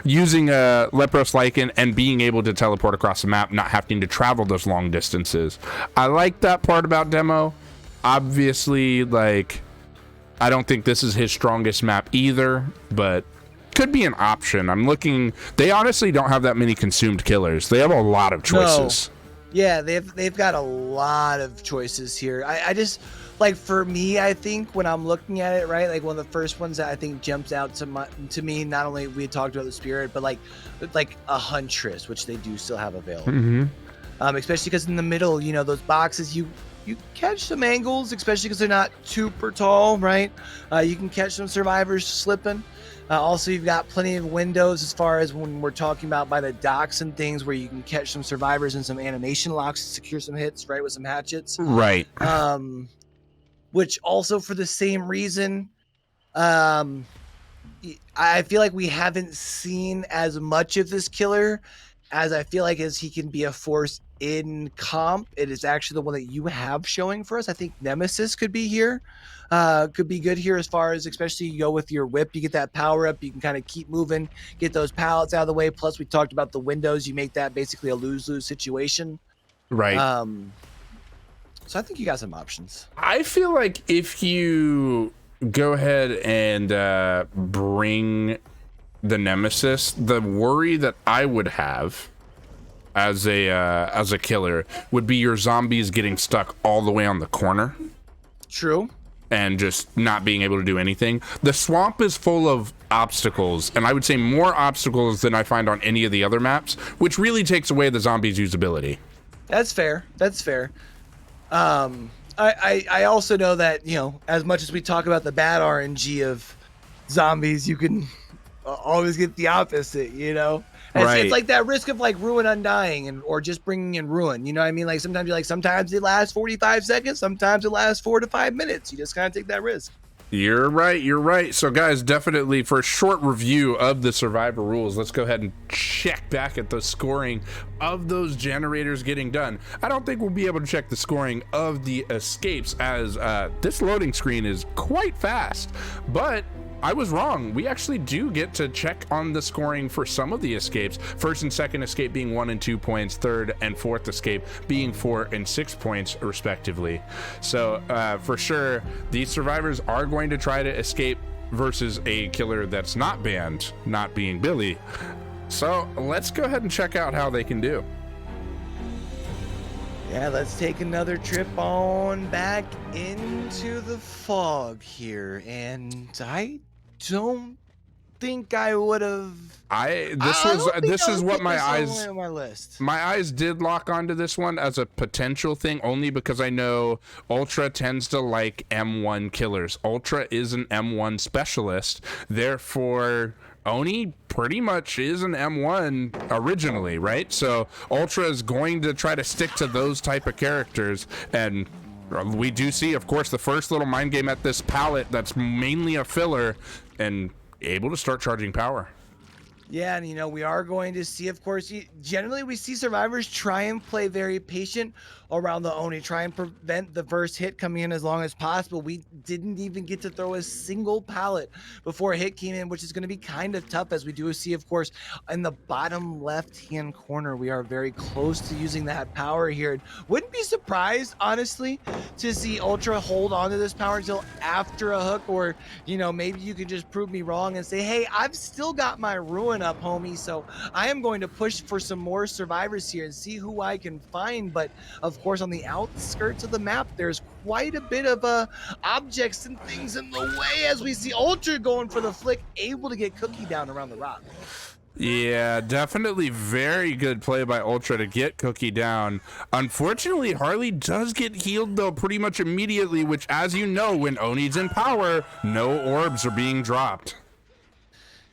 using Lepros Lycan and being able to teleport across the map, not having to travel those long distances. I like that part about demo. Obviously, like, I don't think this is his strongest map either, but could be an option. I'm looking. They honestly don't have that many consumed killers. They have a lot of choices. No. Yeah, they've got a lot of choices here. I just, like, for me, I think when I'm looking at it, right, like one of the first ones that I think jumps out to me, not only we had talked about the Spirit, but like a Huntress, which they do still have available. Especially because in the middle, those boxes, you catch some angles, especially because they're not super tall, right? You can catch some survivors slipping. Also, you've got plenty of windows as far as when we're talking about by the docks and things where you can catch some survivors and some animation locks to secure some hits, right, with some hatchets. Right. Which also for the same reason, I feel like we haven't seen as much of this killer as I feel like as he can be a force in comp. It is actually the one that you have showing for us. I think Nemesis could be here. Could be good here as far as, especially you go with your whip, you get that power up, you can kind of keep moving, get those pallets out of the way. Plus we talked about the windows, you make that basically a lose-lose situation. Right. So I think you got some options. I feel like if you go ahead and bring the Nemesis, the worry that I would have as a killer would be your zombies getting stuck all the way on the corner. True. And just not being able to do anything. The swamp is full of obstacles, and I would say more obstacles than I find on any of the other maps, which really takes away the zombies' usability. That's fair. I also know that, as much as we talk about the bad RNG of zombies, you can always get the opposite, It's like that risk of like Ruin Undying or just bringing in Ruin, you know what I mean? Like sometimes it lasts 45 seconds, sometimes it lasts 4 to 5 minutes. You just kind of take that risk. You're right. So guys, definitely for a short review of the Survivor rules, let's go ahead and check back at the scoring of those generators getting done. I don't think we'll be able to check the scoring of the escapes as this loading screen is quite fast, but I was wrong. We actually do get to check on the scoring for some of the escapes. First and second escape being 1 and 2 points, third and fourth escape being 4 and 6 points respectively. So for sure, these survivors are going to try to escape versus a killer that's not banned, not being Billy. So let's go ahead and check out how they can do. Yeah, let's take another trip on back into the fog here, and I don't think I would have. This is what my eyes. On my list. My eyes did lock onto this one as a potential thing, only because I know Ultra tends to like M1 killers. Ultra is an M1 specialist, therefore Oni pretty much is an M1 originally, right? So Ultra is going to try to stick to those type of characters, and we do see, of course, the first little mind game at this palette that's mainly a filler and able to start charging power. Yeah, and we are going to see, of course, generally we see survivors try and play very patient around the Oni, try and prevent the first hit coming in as long as possible. We didn't even get to throw a single pallet before a hit came in, which is going to be kind of tough, as we do see, of course, in the bottom left-hand corner, we are very close to using that power here. Wouldn't be surprised, honestly, to see Ultra hold on to this power until after a hook, or, maybe you can just prove me wrong and say, hey, I've still got my ruin up, homie, so I am going to push for some more survivors here and see who I can find. But of course, on the outskirts of the map, there's quite a bit of objects and things in the way, as we see Ultra going for the flick, able to get Cookie down around the rock. Yeah, definitely very good play by Ultra to get Cookie down. Unfortunately, Harley does get healed, though, pretty much immediately, which, as you know, when Oni's in power, no orbs are being dropped.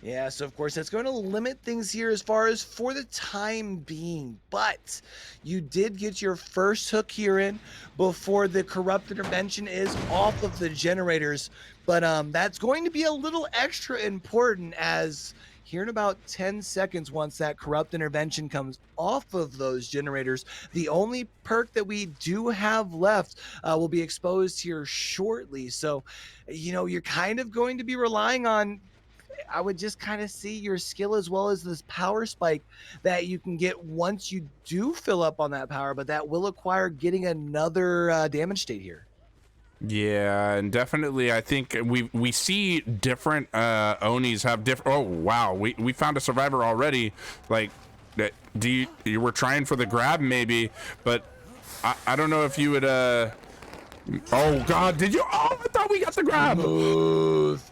Yeah, so of course that's going to limit things here as far as for the time being, but you did get your first hook here in before the corrupt intervention is off of the generators, but that's going to be a little extra important, as here in about 10 seconds, once that corrupt intervention comes off of those generators, the only perk that we do have left will be exposed here shortly. So, you're kind of going to be relying on, I would just kind of see your skill as well as this power spike that you can get once you do fill up on that power, but that will require getting another damage state here. Yeah, and definitely I think we see different Onis have different. Oh wow, we found a survivor already. Like, that you were trying for the grab maybe, but I don't know if you would oh god, did you? Oh, I thought we got the grab. Smooth.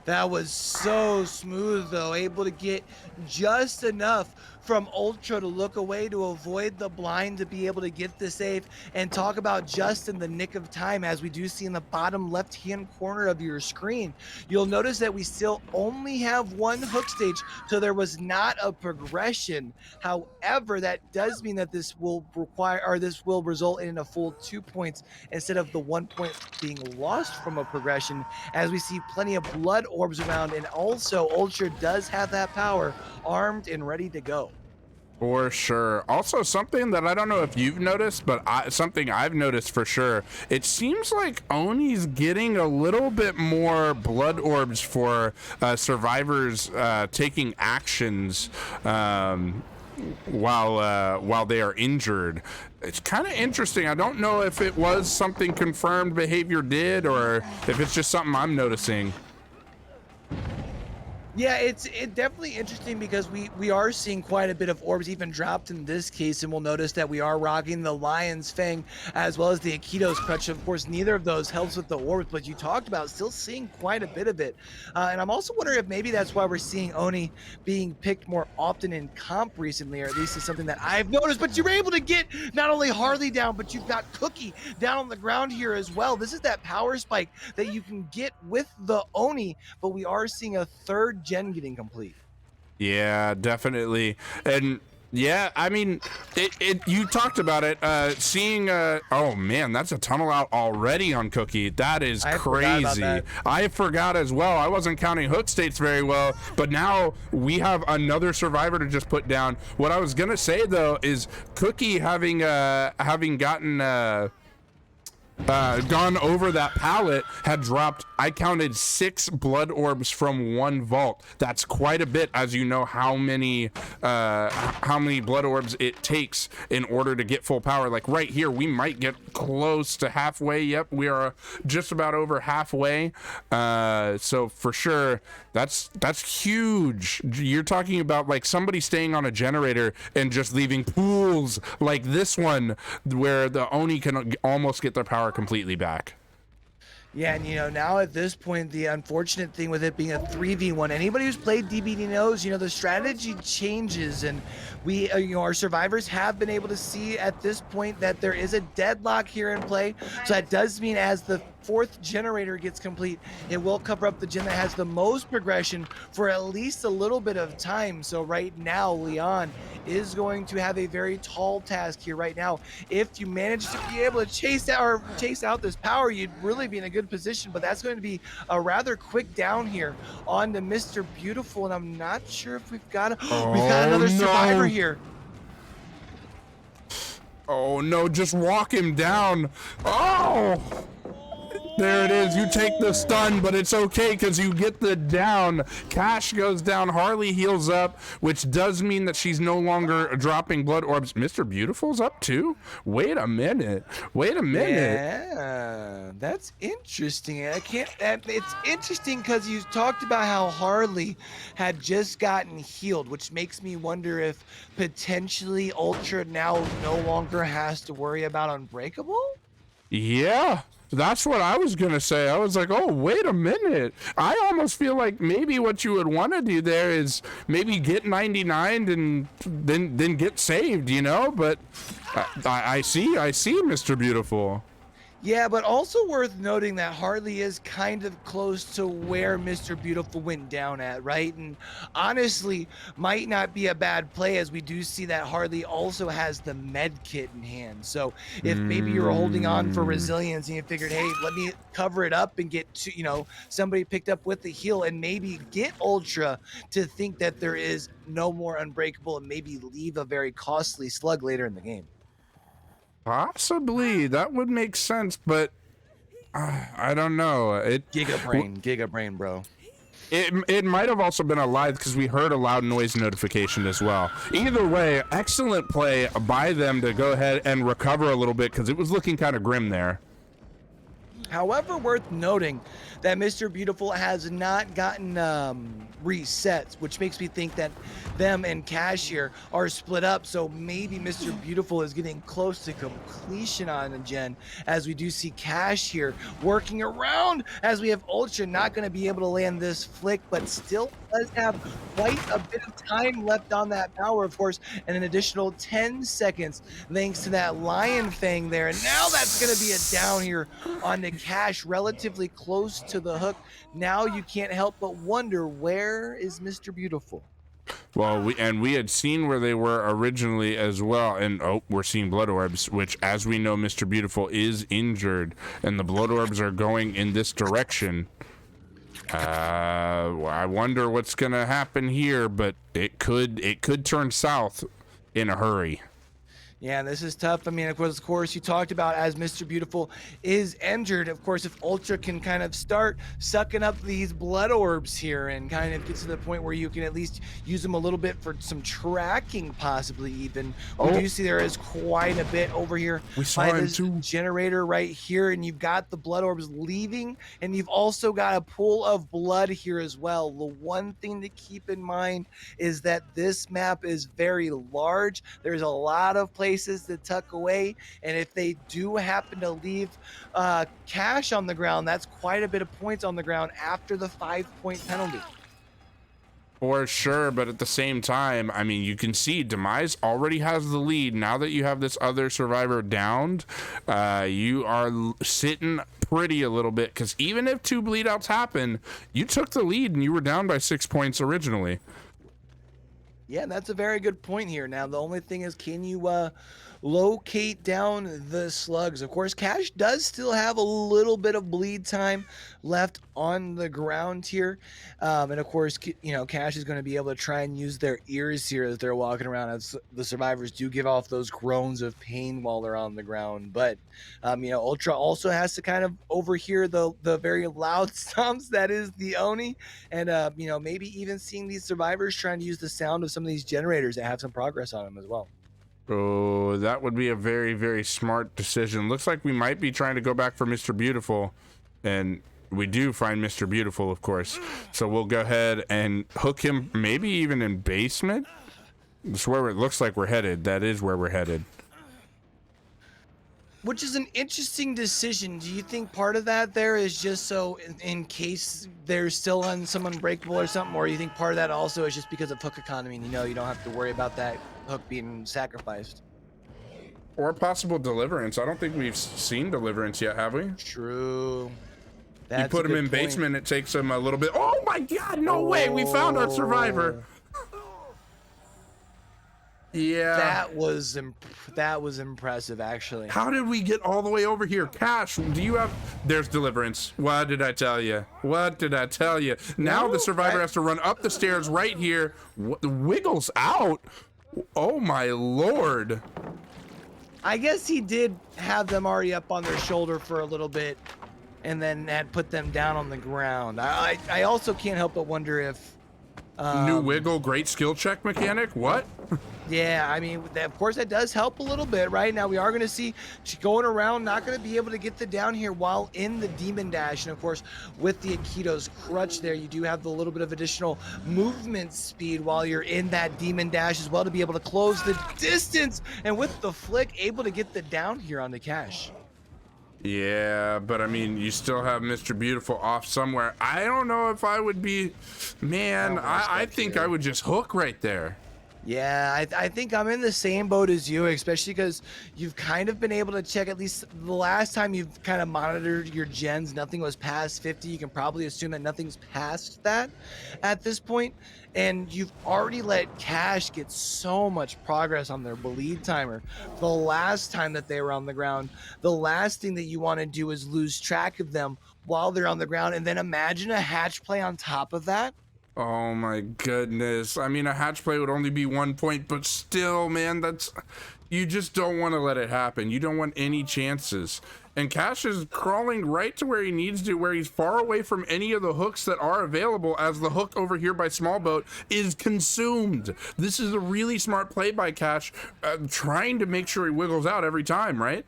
That was so smooth, though, able to get just enough from Ultra to look away to avoid the blind to be able to get the save, and talk about just in the nick of time, as we do see in the bottom left-hand corner of your screen. You'll notice that we still only have one hook stage, so there was not a progression. However, that does mean that this will result in a full 2 points instead of the 1 point being lost from a progression, as we see plenty of blood orbs around, and also Ultra does have that power armed and ready to go. For sure. Also, something that I don't know if you've noticed, but something I've noticed for sure, it seems like Oni's getting a little bit more blood orbs for survivors taking actions while they are injured. It's kind of interesting. I don't know if it was something confirmed behavior did, or if it's just something I'm noticing. Yeah, it's definitely interesting, because we are seeing quite a bit of orbs even dropped in this case, and we'll notice that we are rocking the Lion's Fang as well as the Akito's Crutch. Of course, neither of those helps with the orbs, but you talked about still seeing quite a bit of it. And I'm also wondering if maybe that's why we're seeing Oni being picked more often in comp recently, or at least it's something that I've noticed. But you were able to get not only Harley down, but you've got Cookie down on the ground here as well. This is that power spike that you can get with the Oni, but we are seeing a third gen getting complete. Yeah, definitely. And yeah, I mean, you talked about it, seeing oh man, that's a tunnel out already on Cookie. That is crazy. I forgot as well. I wasn't counting hook states very well, but now we have another survivor to just put down. What I was gonna say though is Cookie having gotten gone over that pallet had dropped, I counted 6 blood orbs from one vault. That's quite a bit, as you know how many blood orbs it takes in order to get full power. Like right here, we might get close to halfway. Yep, we are just about over halfway. So for sure, that's huge. You're talking about like somebody staying on a generator and just leaving pools like this one, where the Oni can almost get their power completely back. Yeah, and now at this point, the unfortunate thing with it being a 3v1, anybody who's played DBD knows, the strategy changes, and we, our survivors have been able to see at this point that there is a deadlock here in play. So that does mean as the 4th generator gets complete, it will cover up the gen that has the most progression for at least a little bit of time. So right now, Leon is going to have a very tall task here right now. If you manage to be able to chase out this power, you'd really be in a good position. But that's going to be a rather quick down here on to Mr. Beautiful, and I'm not sure if we've got Oh another survivor no! here. Oh no! Just walk him down. Oh! There it is. You take the stun, but it's okay because you get the down. Cash goes down. Harley heals up, which does mean that she's no longer dropping blood orbs. Mr. Beautiful's up too? Wait a minute. Wait a minute. Yeah, that's interesting. It's interesting because you talked about how Harley had just gotten healed, which makes me wonder if potentially Ultra now no longer has to worry about Unbreakable? Yeah. That's what I was gonna say. I was like, oh, wait a minute. I almost feel like maybe what you would want to do there is maybe get 99 and then get saved, you know? But I see, Mr. Beautiful. Yeah, but also worth noting that Harley is kind of close to where Mr. Beautiful went down at, right? And honestly, might not be a bad play as we do see that Harley also has the med kit in hand. So if maybe you were holding on for resilience and you figured, hey, let me cover it up and get to, somebody picked up with the heal and maybe get Ultra to think that there is no more Unbreakable and maybe leave a very costly slug later in the game. Possibly. That would make sense, but I don't know. Giga brain, bro. It might have also been a lie because we heard a loud noise notification as well. Either way, excellent play by them to go ahead and recover a little bit because it was looking kind of grim there. However, worth noting that Mr. Beautiful has not gotten resets, which makes me think that them and Cashier are split up. So maybe Mr. Beautiful is getting close to completion on the gen, as we do see Cashier working around, as we have Ultra not going to be able to land this flick, but still does have quite a bit of time left on that power, of course, and an additional 10 seconds thanks to that Lion Fang there. And now that's going to be a down here on the Cash, relatively close to the hook. Now you can't help but wonder, where is Mr. Beautiful? Well, we had seen where they were originally as well, and we're seeing blood orbs, which, as we know, Mr. Beautiful is injured, and the blood orbs are going in this direction. I wonder what's gonna happen here, but it could turn south in a hurry. Yeah, this is tough. I mean, of course, you talked about as Mr. Beautiful is injured. Of course, if Ultra can kind of start sucking up these blood orbs here and kind of get to the point where you can at least use them a little bit for some tracking, possibly even. We do see there is quite a bit over here by this generator right here, and you've got the blood orbs leaving, and you've also got a pool of blood here as well. The one thing to keep in mind is that this map is very large. There's a lot of places to tuck away, and if they do happen to leave cash on the ground, that's quite a bit of points on the ground after the 5-point penalty. For sure, but at the same time, I mean, you can see Demise already has the lead. Now that you have this other survivor downed, you are sitting pretty a little bit, because even if 2 bleed outs happen, you took the lead and you were down by 6 points originally. Yeah, that's a very good point here. Now, the only thing is, can you locate down the slugs? Of course, Cash does still have a little bit of bleed time left on the ground here. And of course, Cash is going to be able to try and use their ears here as they're walking around, as the survivors do give off those groans of pain while they're on the ground. But, Ultra also has to kind of overhear the very loud stomps that is the Oni. And, maybe even seeing these survivors trying to use the sound of some of these generators that have some progress on them as well. Oh, that would be a very, very smart decision. Looks like we might be trying to go back for Mr. Beautiful, and we do find Mr. Beautiful, of course. So we'll go ahead and hook him, maybe even in basement. That's where it looks like we're headed. That is where we're headed. Which is an interesting decision. Do you think part of that there is just so in case they're still on some Unbreakable or something, or you think part of that also is just because of hook economy and you don't have to worry about that hook being sacrificed? Or possible deliverance. I don't think we've seen deliverance yet, have we? True. You put him in basement, it takes him a little bit. Oh my god, no way! We found our survivor. Yeah. That was impressive, actually. How did we get all the way over here? Cash, do you have... There's deliverance. What did I tell you? What did I tell you? Now the survivor has to run up the stairs right here. Wiggles out? Oh my lord. I guess he did have them already up on their shoulder for a little bit and then had put them down on the ground. I also can't help but wonder if... New wiggle, great skill check mechanic? What? Yeah, I mean, of course, that does help a little bit, right? Now, we are going to see she going around, not going to be able to get the down here while in the Demon Dash. And, of course, with the Akito's Crutch there, you do have the little bit of additional movement speed while you're in that Demon Dash as well to be able to close the distance. And with the flick, able to get the down here on the Cash. Yeah, but I mean, you still have Mr. Beautiful off somewhere. I don't know if I would be... Man, I think I would just hook right there. Yeah, I think I'm in the same boat as you, especially because you've kind of been able to check, at least the last time you've kind of monitored your gens, nothing was past 50. You can probably assume that nothing's past that at this point. And you've already let Cash get so much progress on their bleed timer. The last time that they were on the ground, the last thing that you want to do is lose track of them while they're on the ground. And then imagine a hatch play on top of that. Oh my goodness. I mean, a hatch play would only be 1 point, but still, man, that's... You just don't want to let it happen. You don't want any chances. And Cash is crawling right to where he needs to, where he's far away from any of the hooks that are available, as the hook over here by Small Boat is consumed. This is a really smart play by Cash, trying to make sure he wiggles out every time, right?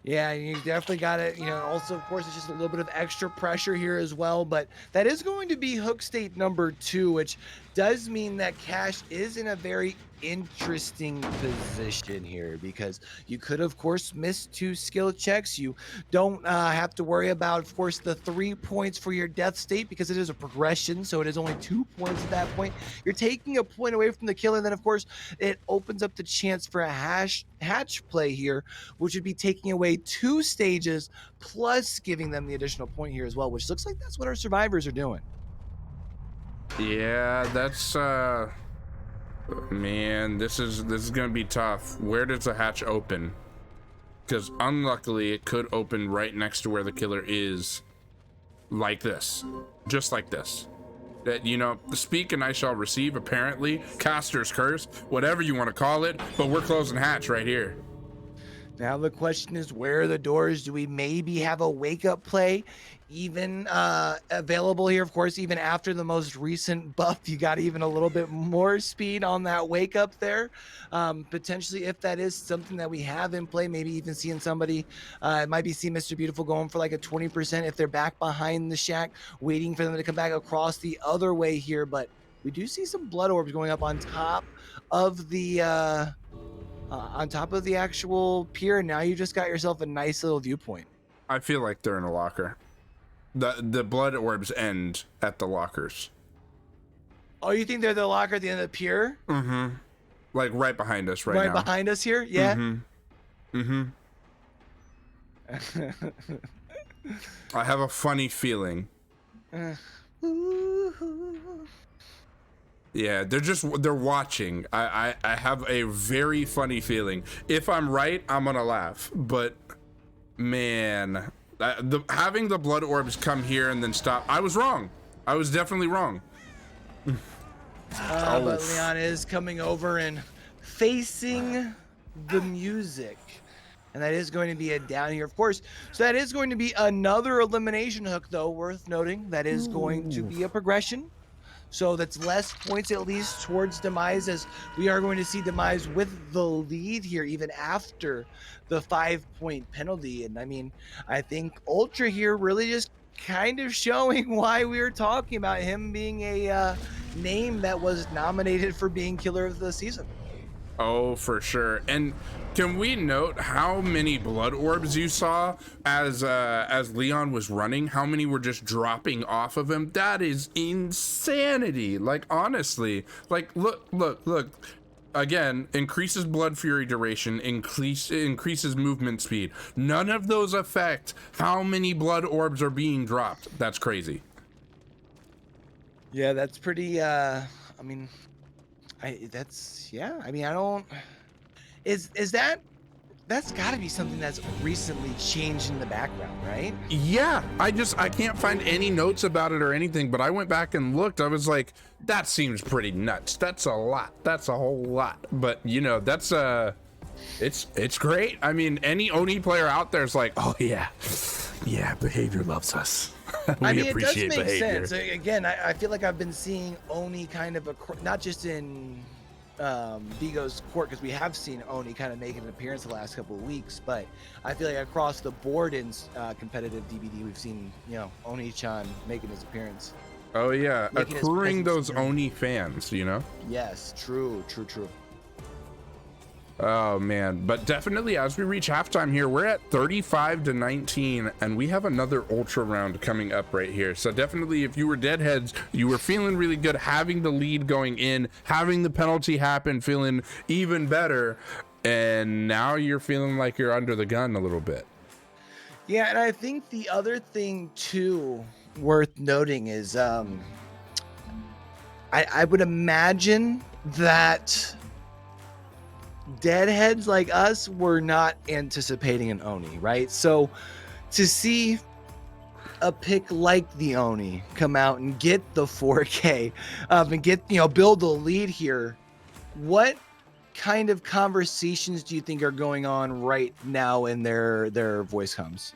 Yeah, you definitely got it. You know, also, of course, it's just a little bit of extra pressure here as well. But that is going to be hook state number 2, which does mean that Cash is in a very interesting position here, because you could, of course, miss 2 skill checks. You don't have to worry about, of course, the 3 points for your death state, because it is a progression. So it is only 2 points at that point. You're taking a point away from the kill. And then, of course, it opens up the chance for a hatch play here, which would be taking away 2 stages plus giving them the additional point here as well, which looks like that's what our survivors are doing. Yeah, that's man, this is gonna be tough. Where does the hatch open? Because unluckily it could open right next to where the killer is, like this, just like this. That, you know, speak and I shall receive, apparently, caster's curse, whatever you want to call it, but we're closing hatch right here. Now the question is, where are the doors? Do we maybe have a wake-up play even available here? Of course, even after the most recent buff, you got even a little bit more speed on that wake-up there. Potentially, if that is something that we have in play, maybe even seeing somebody, it might be seeing Mr. Beautiful going for like a 20% if they're back behind the shack, waiting for them to come back across the other way here. But we do see some blood orbs going up on top of the... on top of the actual pier. Now you just got yourself a nice little viewpoint. I feel like they're in a locker. The blood orbs end at the lockers. Oh, you think they're the locker at the end of the pier? Mm-hmm. Like right behind us right now. Right behind us here? Yeah. Mm-hmm. I have a funny feeling. Yeah, they're watching. I have a very funny feeling. If I'm right, I'm gonna laugh. But man, having the blood orbs come here and then stop, I was wrong. I was definitely wrong. But Leon is coming over and facing the music. And that is going to be a down here, of course. So that is going to be another elimination hook, though, worth noting. That is going to be a progression. So that's less points, at least, towards Demise, as we are going to see Demise with the lead here, even after the 5-point penalty. And I mean, I think Ultra here really just kind of showing why we were talking about him being a name that was nominated for being Killer of the Season. Oh, for sure. And can we note how many blood orbs you saw as Leon was running? How many were just dropping off of him? That is insanity. Like, honestly, like, look. again, increases blood fury duration, increases movement speed. None of those affect how many blood orbs are being dropped. That's crazy. Yeah, that's pretty. I mean, yeah. I mean, I don't. Is that that's got to be something that's recently changed in the background, right? Yeah, I can't find any notes about it or anything, but I went back and looked. I was like, that seems pretty nuts. That's a lot. That's a whole lot. But you know, that's it's great. I mean, any Oni player out there is like, oh yeah, behavior loves us. I mean, it does make sense. Again, I feel like I've been seeing Oni kind of not just in Vigo's court, because we have seen Oni kind of make an appearance the last couple of weeks, but I feel like across the board in competitive DBD, we've seen, you know, Oni-chan making his appearance. Oh yeah, accruing those Oni fans, you know? Yes, true. Oh man, but definitely as we reach halftime here, we're at 35-19, and we have another ultra round coming up right here. So definitely, if you were Deadheads, you were feeling really good having the lead going in, having the penalty happen, feeling even better, and now you're feeling like you're under the gun a little bit. Yeah, and I think the other thing too worth noting is I would imagine that Deadheads like us were not anticipating an Oni, right? So to see a pick like the Oni come out and get the 4K and get, you know, build the lead here, what kind of conversations do you think are going on right now in their voice comms?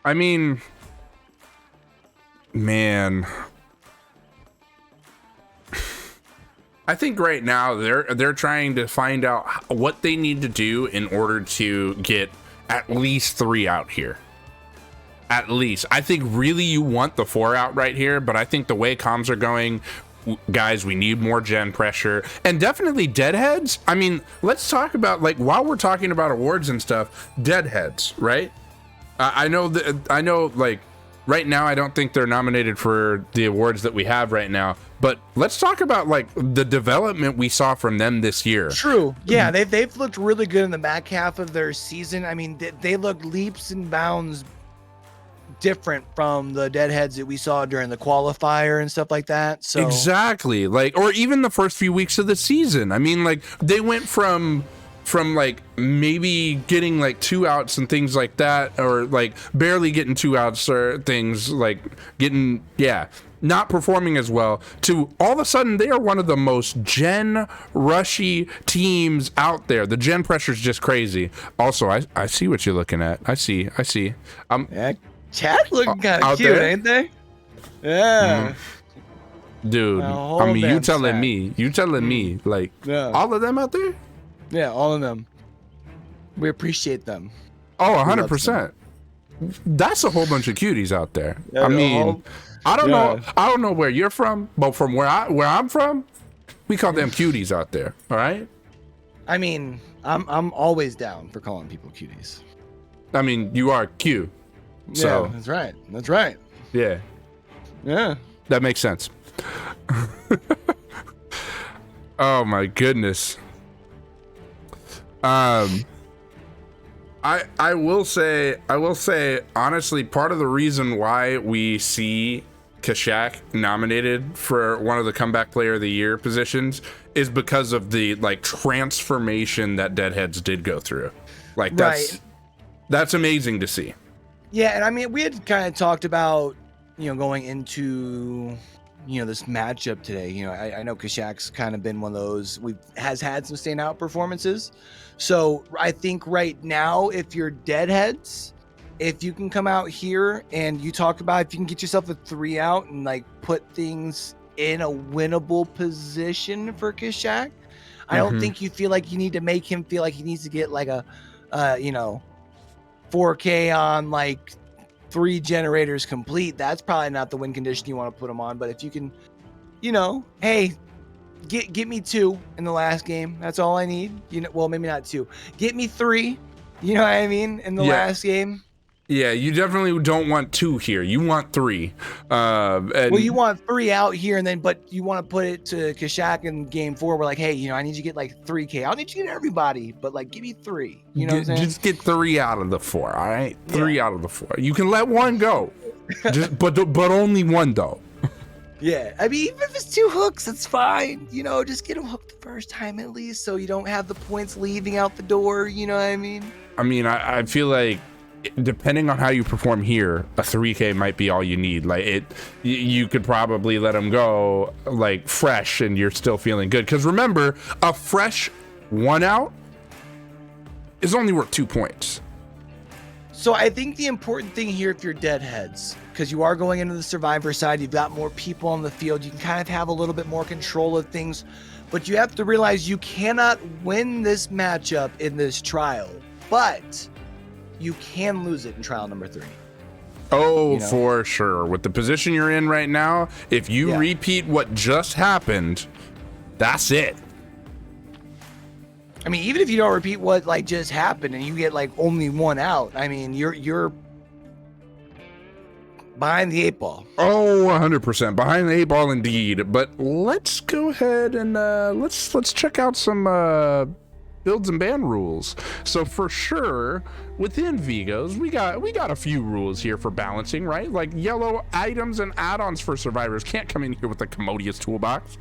I mean, man, I think right now they're trying to find out what they need to do in order to get at least 3 out here. At least. I think really you want the 4 out right here, but I think the way comms are going, guys, we need more gen pressure. And definitely Deadheads. I mean, let's talk about, like, while we're talking about awards and stuff, Deadheads, right? I know like right now I don't think they're nominated for the awards that we have right now, but let's talk about like the development we saw from them this year. True. Yeah, they've looked really good in the back half of their season. I mean, they look leaps and bounds different from the Deadheads that we saw during the qualifier and stuff like that. So exactly, like, or even the first few weeks of the season. I mean, like, they went from like maybe getting like 2 outs and things like that, or like barely getting 2 outs or things like getting, not performing as well, to all of a sudden they are one of the most gen rushy teams out there. The gen pressure is just crazy. Also, I see what you're looking at. I see. Yeah, chat's looking kind of cute, ain't they? Yeah. Dude, I mean, you telling me, like, all of them out there? Yeah, all of them. We appreciate them. Oh, 100%. That's a whole bunch of cuties out there. I mean, I don't know where you're from, but from where I'm from, we call them cuties out there. All right. I mean, I'm always down for calling people cuties. I mean, you are cute. So yeah, that's right. That's right. Yeah. Yeah. That makes sense. Oh my goodness. I will say honestly, part of the reason why we see Kashak nominated for one of the comeback player of the year positions is because of the like transformation that Deadheads did go through. Like that's amazing to see. Yeah, and I mean, we had kind of talked about, you know, going into, you know, this matchup today. You know, I know Kashak's kind of been one of those has had some standout performances. So I think right now, if you're Deadheads, if you can come out here and you talk about if you can get yourself a 3 out and like put things in a winnable position for Kashak, I don't think you feel like you need to make him feel like he needs to get like a, you know, 4K on like 3 generators complete. That's probably not the win condition you want to put him on. But if you can, you know, hey, get me 2 in the last game. That's all I need. You know, well, maybe not 2. Get me 3. You know what I mean? In the last game. Yeah, you definitely don't want 2 here. You want 3. And Well, you want 3 out here, and then but you want to put it to Kashak in game 4. We're like, hey, I need you to get like 3K. I don't need you to get everybody, but like give me 3. You know what I'm saying? just get 3 out of the 4. All right, 3 Yeah. out of the 4. You can let 1 go, but only 1 though. Yeah, I mean, even if it's 2 hooks, it's fine. Just get them hooked the first time at least, so you don't have the points leaving out the door. You know what I mean? I mean, I feel like depending on how you perform here, a 3K might be all you need. Like you could probably let them go like fresh, and you're still feeling good. Because remember, a fresh 1 out is only worth 2 points. So I think the important thing here, if you're deadheads, because you are going into the survivor side, you've got more people on the field, you can kind of have a little bit more control of things, but you have to realize you cannot win this matchup in this trial, but you can lose it in trial number 3. Oh, for sure. With the position you're in right now, if you repeat what just happened, that's it. I mean, even if you don't repeat what like just happened and you get like only 1 out, I mean, you're behind the 8 ball. Oh, 100% behind the 8 ball indeed. But let's go ahead and let's check out some builds and ban rules. So for sure, within Vigos, we got a few rules here for balancing, right? Like yellow items and add-ons for survivors can't come in here with a commodious toolbox.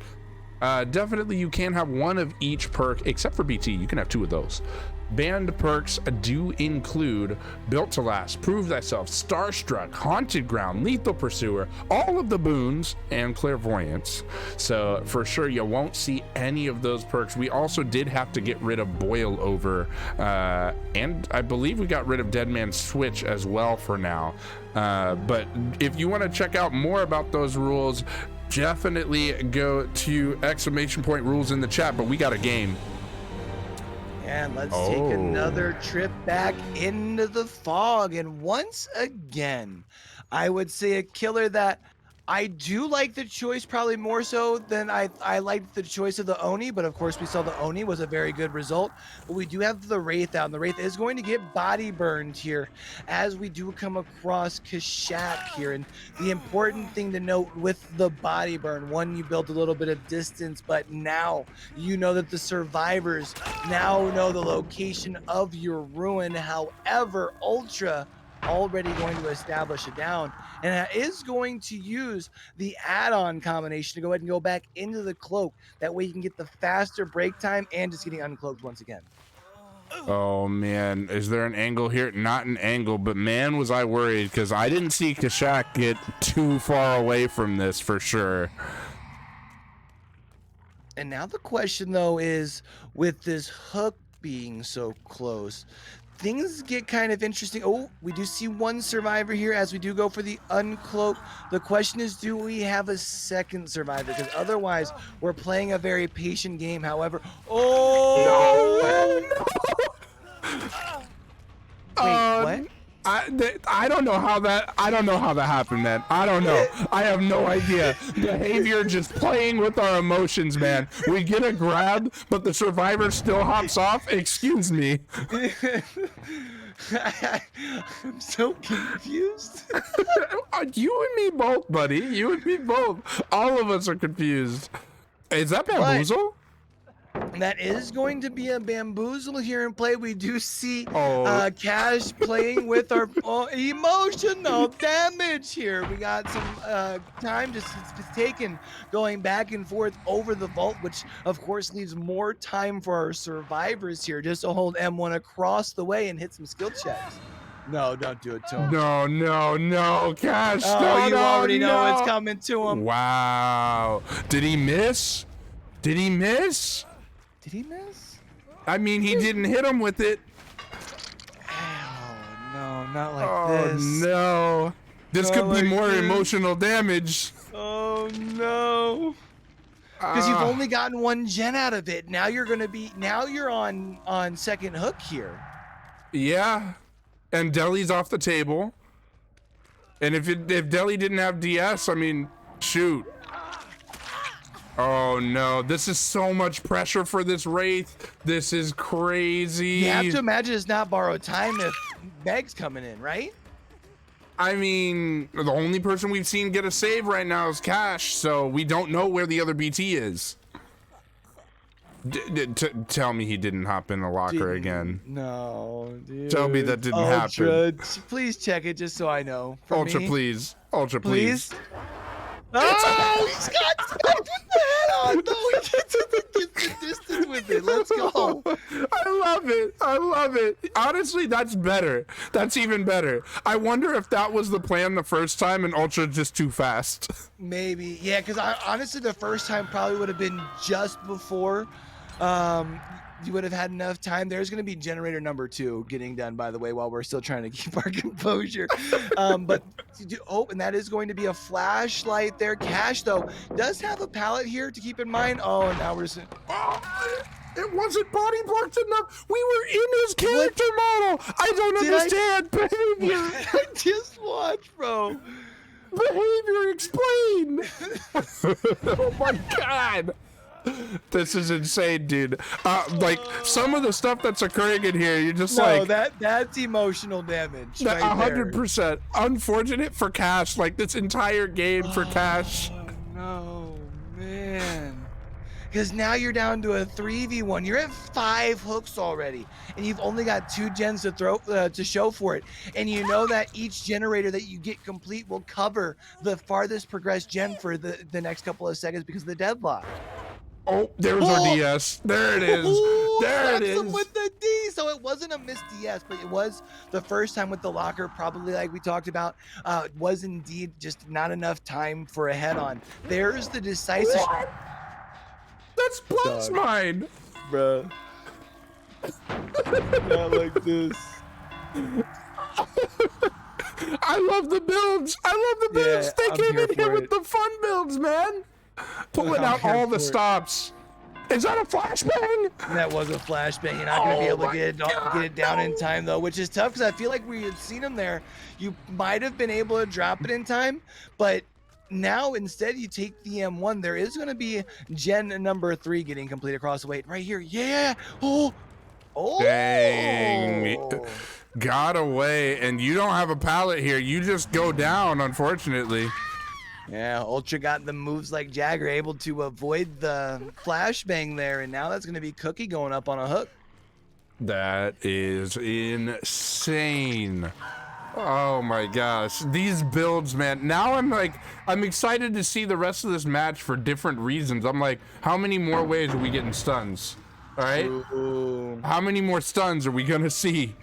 Definitely you can have 1 of each perk, except for BT. You can have 2 of those. Banned perks do include Built to Last, Prove Thyself, Starstruck, Haunted Ground, Lethal Pursuer, all of the boons, and Clairvoyance. So for sure you won't see any of those perks. We also did have to get rid of Boil Over, and I believe we got rid of Dead Man's Switch as well for now. But if you want to check out more about those rules, definitely go to !rules in the chat. But we got a game. And let's take another trip back into the fog. And once again, I would say a killer that I do like the choice probably more so than I liked the choice of the Oni, but of course we saw the Oni was a very good result. But we do have the Wraith out, and the Wraith is going to get body burned here as we do come across Kashak here. And the important thing to note with the body burn, one, you build a little bit of distance, but now you know that the survivors now know the location of your ruin. However, Ultra already going to establish a down, and is going to use the add-on combination to go ahead and go back into the cloak. That way you can get the faster break time and just getting uncloaked once again. Oh man, is there an angle here? Not an angle, but man was I worried, because I didn't see Kashak get too far away from this for sure. And now the question though is, with this hook being so close, things get kind of interesting. Oh, we do see 1 survivor here as we do go for the uncloak. The question is, do we have a second survivor? Because otherwise, we're playing a very patient game. However, Wait, what? I don't know how that happened, man. I don't know. I have no idea. Behavior just playing with our emotions, man. We get a grab, but the survivor still hops off. Excuse me. I'm so confused. You and me both, buddy. You and me both. All of us are confused. Is that bamboozle? That is going to be a bamboozle here in play. We do see Cash playing with our emotional damage here. We got some time just taken going back and forth over the vault, which of course leaves more time for our survivors here just to hold M1 across the way and hit some skill checks. No, don't do it to him. No, Cash. Oh, you already know it's coming to him. Wow. Did he miss? Did he miss? Did he miss? I mean, he didn't hit him with it. Oh, no, not like this. Oh, no. This could be more emotional damage. Oh, no. Because you've only gotten 1 gen out of it. Now you're on second hook here. Yeah. And Deli's off the table. And if Deli didn't have DS, I mean, shoot. Oh no, this is so much pressure for this Wraith. This is crazy. You have to imagine it's not borrowed time if Meg's coming in, right? I mean, the only person we've seen get a save right now is Cash, so we don't know where the other BT is. Tell me he didn't hop in the locker again. No, dude. Tell me that didn't Ultra, happen. please check it just so I know. For Ultra, me. please. Ultra, please. Oh, he's got smoked with the head on. No, he gets the distance with it. Let's go. I love it. I love it. Honestly, that's better. That's even better. I wonder if that was the plan the first time and Ultra just too fast. Maybe. Yeah, because honestly, the first time probably would have been just before you would have had enough time. There's going to be generator number 2 getting done, by the way, while we're still trying to keep our composure. But and that is going to be a flashlight there. Cash, though, does have a pallet here to keep in mind. Oh, and now we're just... Oh, it wasn't body blocked enough. We were in his character model. I don't understand behavior. I just watched, bro. Behavior, explain. Oh my god. This is insane, dude. Like some of the stuff that's occurring in here, you're just like, that's emotional damage. 100%. Unfortunate for Cash. Like this entire game for Cash. No, man. Because now you're down to a 3v1. You're at 5 hooks already, and you've only got 2 gens to throw to show for it. And you know that each generator that you get complete will cover the farthest progressed gen for the next couple of seconds because of the deadlock. Oh, there's our DS. There it is. There it is. With the D. So it wasn't a missed DS, but it was the first time with the locker, probably like we talked about. Was indeed just not enough time for a head-on. There's the decisive... What? That's Blast Mine. Bruh. Not like this. I love the builds. I love the builds. They came in here with the fun builds, man. Pulling out all the stops. Is that a flashbang? That was a flashbang. You're not going to be able to get it down in time, though, which is tough because I feel like we had seen him there. You might have been able to drop it in time, but now instead you take the M1. There is going to be gen number 3 getting complete across the way. Right here. Yeah. Oh. Dang. Got away. And you don't have a pallet here. You just go down, unfortunately. Yeah, Ultra got the moves like Jagger, able to avoid the flashbang there, and now that's going to be Cookie going up on a hook. That is insane. Oh my gosh. These builds, man. Now I'm excited to see the rest of this match for different reasons. I'm like, how many more ways are we getting stuns? All right? Ooh. How many more stuns are we going to see?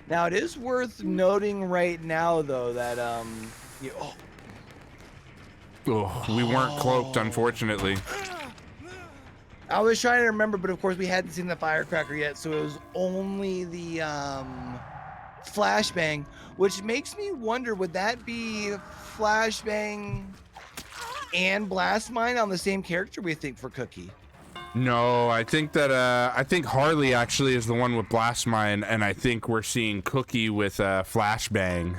Now, it is worth noting right now, though, that... we weren't cloaked, unfortunately. I was trying to remember, but of course we hadn't seen the firecracker yet, so it was only the flashbang, which makes me wonder, would that be flashbang and blast mine on the same character, we think, for Cookie? No, I think that I think Harley actually is the one with blast mine, and I think we're seeing Cookie with flashbang.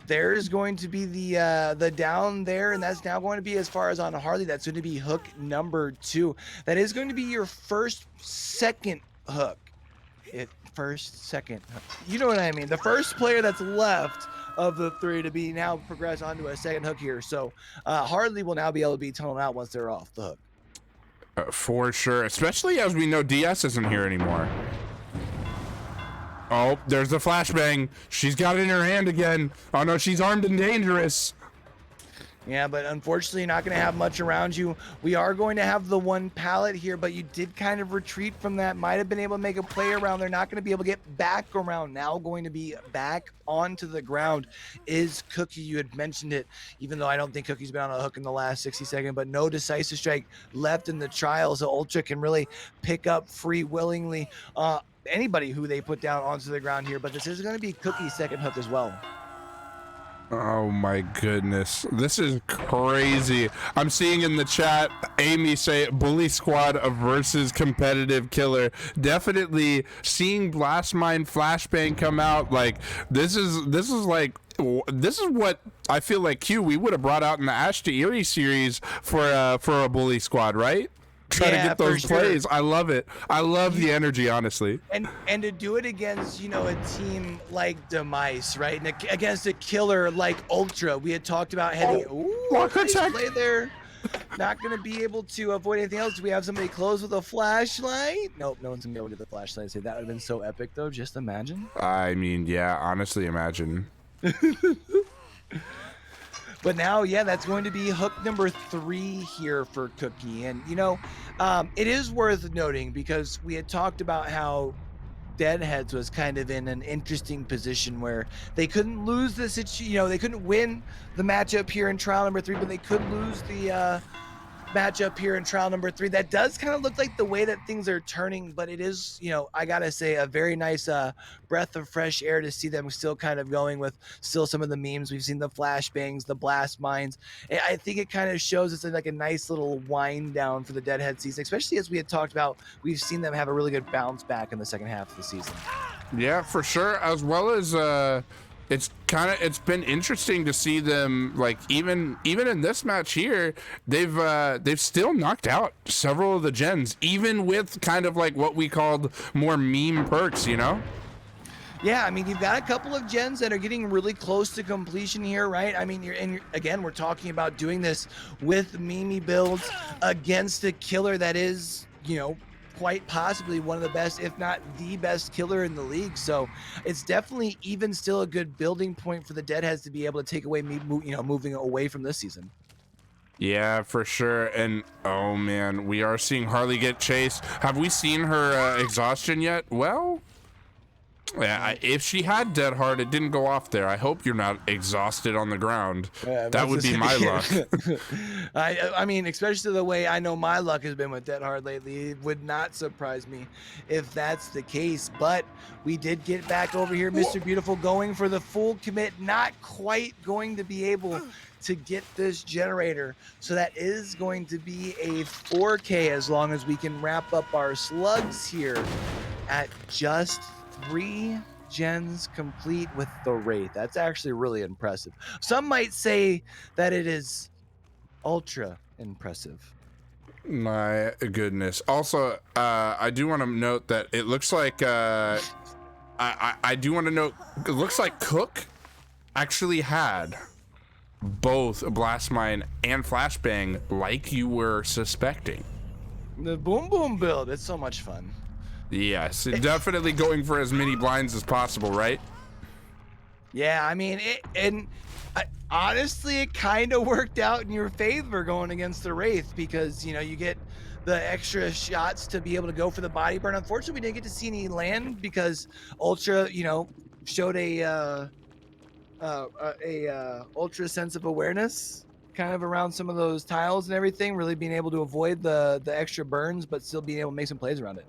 There's going to be the down there, and that's now going to be, as far as on Harley, that's going to be hook number 2. That is going to be your second hook. Second hook. You know what I mean? The first player that's left of the 3 to be now progress onto a second hook here. So Harley will now be able to be tunneled out once they're off the hook. For sure, especially as we know DS isn't here anymore. Oh, there's the flashbang. She's got it in her hand again. Oh no, she's armed and dangerous. Yeah, but unfortunately, you're not going to have much around you. We are going to have the 1 pallet here, but you did kind of retreat from that. Might have been able to make a play around. They're not going to be able to get back around. Now going to be back onto the ground is Cookie. You had mentioned it, even though I don't think Cookie's been on a hook in the last 60 seconds, but no decisive strike left in the trial, so Ultra can really pick up free willingly anybody who they put down onto the ground here. But this is going to be Cookie's second hook as well. Oh my goodness, this is crazy. I'm seeing in the chat Amy say bully squad versus competitive killer. Definitely seeing blast mine flashbang come out, like this is what I feel like we would have brought out in the Ash to Erie series for a bully squad, right? try to get for those sure. plays. I love it. I love the energy, honestly. And to do it against, a team like Demise, right? And against a killer like Ultra, we had talked about heading. Nice play there. Not going to be able to avoid anything else. Do we have somebody close with a flashlight? Nope, no one's going to be able to get the flashlight. Say that would have been so epic, though. Just imagine. I mean, yeah, honestly, imagine. But now, yeah, that's going to be hook number 3 here for Cookie. And, it is worth noting because we had talked about how Deadheads was kind of in an interesting position where they couldn't lose the situation. They couldn't win the matchup here in trial number 3, but they could lose the matchup here in trial number 3. That does kind of look like the way that things are turning, but it is, I gotta say, a very nice breath of fresh air to see them still kind of going with still some of the memes. We've seen the flashbangs, the blast mines. I think it kind of shows it's like a nice little wind down for the Deadhead season, especially as we had talked about. We've seen them have a really good bounce back in the second half of the season. Yeah, for sure. As well as it's been interesting to see them, like, even in this match here, they've still knocked out several of the gens, even with kind of like what we called more meme perks, Yeah, I mean, you've got a couple of gens that are getting really close to completion here, right? I mean, again, we're talking about doing this with Mimi builds against a killer that is, quite possibly one of the best, if not the best killer in the league. So it's definitely even still a good building point for the Deadheads to be able to take away moving away from this season. Yeah, for sure. And oh man, we are seeing Harley get chased. Have we seen her exhaustion yet? Well, yeah, if she had Dead Heart, it didn't go off there. I hope you're not exhausted on the ground. Yeah, that would be my luck. I mean, especially the way I know my luck has been with Dead Heart lately, it would not surprise me if that's the case. But we did get back over here, Mr. Beautiful, going for the full commit, not quite going to be able to get this generator. So that is going to be a 4K as long as we can wrap up our slugs here at just 3 gens complete with the Wraith. That's actually really impressive. Some might say that it is ultra impressive. My goodness. Also, I do want to note that it looks like I do want to note it looks like Cook actually had both a blast mine and flashbang like you were suspecting. The boom boom build, it's so much fun. Yes, definitely going for as many blinds as possible, right? Yeah, I mean, honestly, it kind of worked out in your favor going against the Wraith because, you get the extra shots to be able to go for the body burn. Unfortunately, we didn't get to see any land because Ultra, showed a Ultra sense of awareness kind of around some of those tiles and everything, really being able to avoid the extra burns, but still being able to make some plays around it.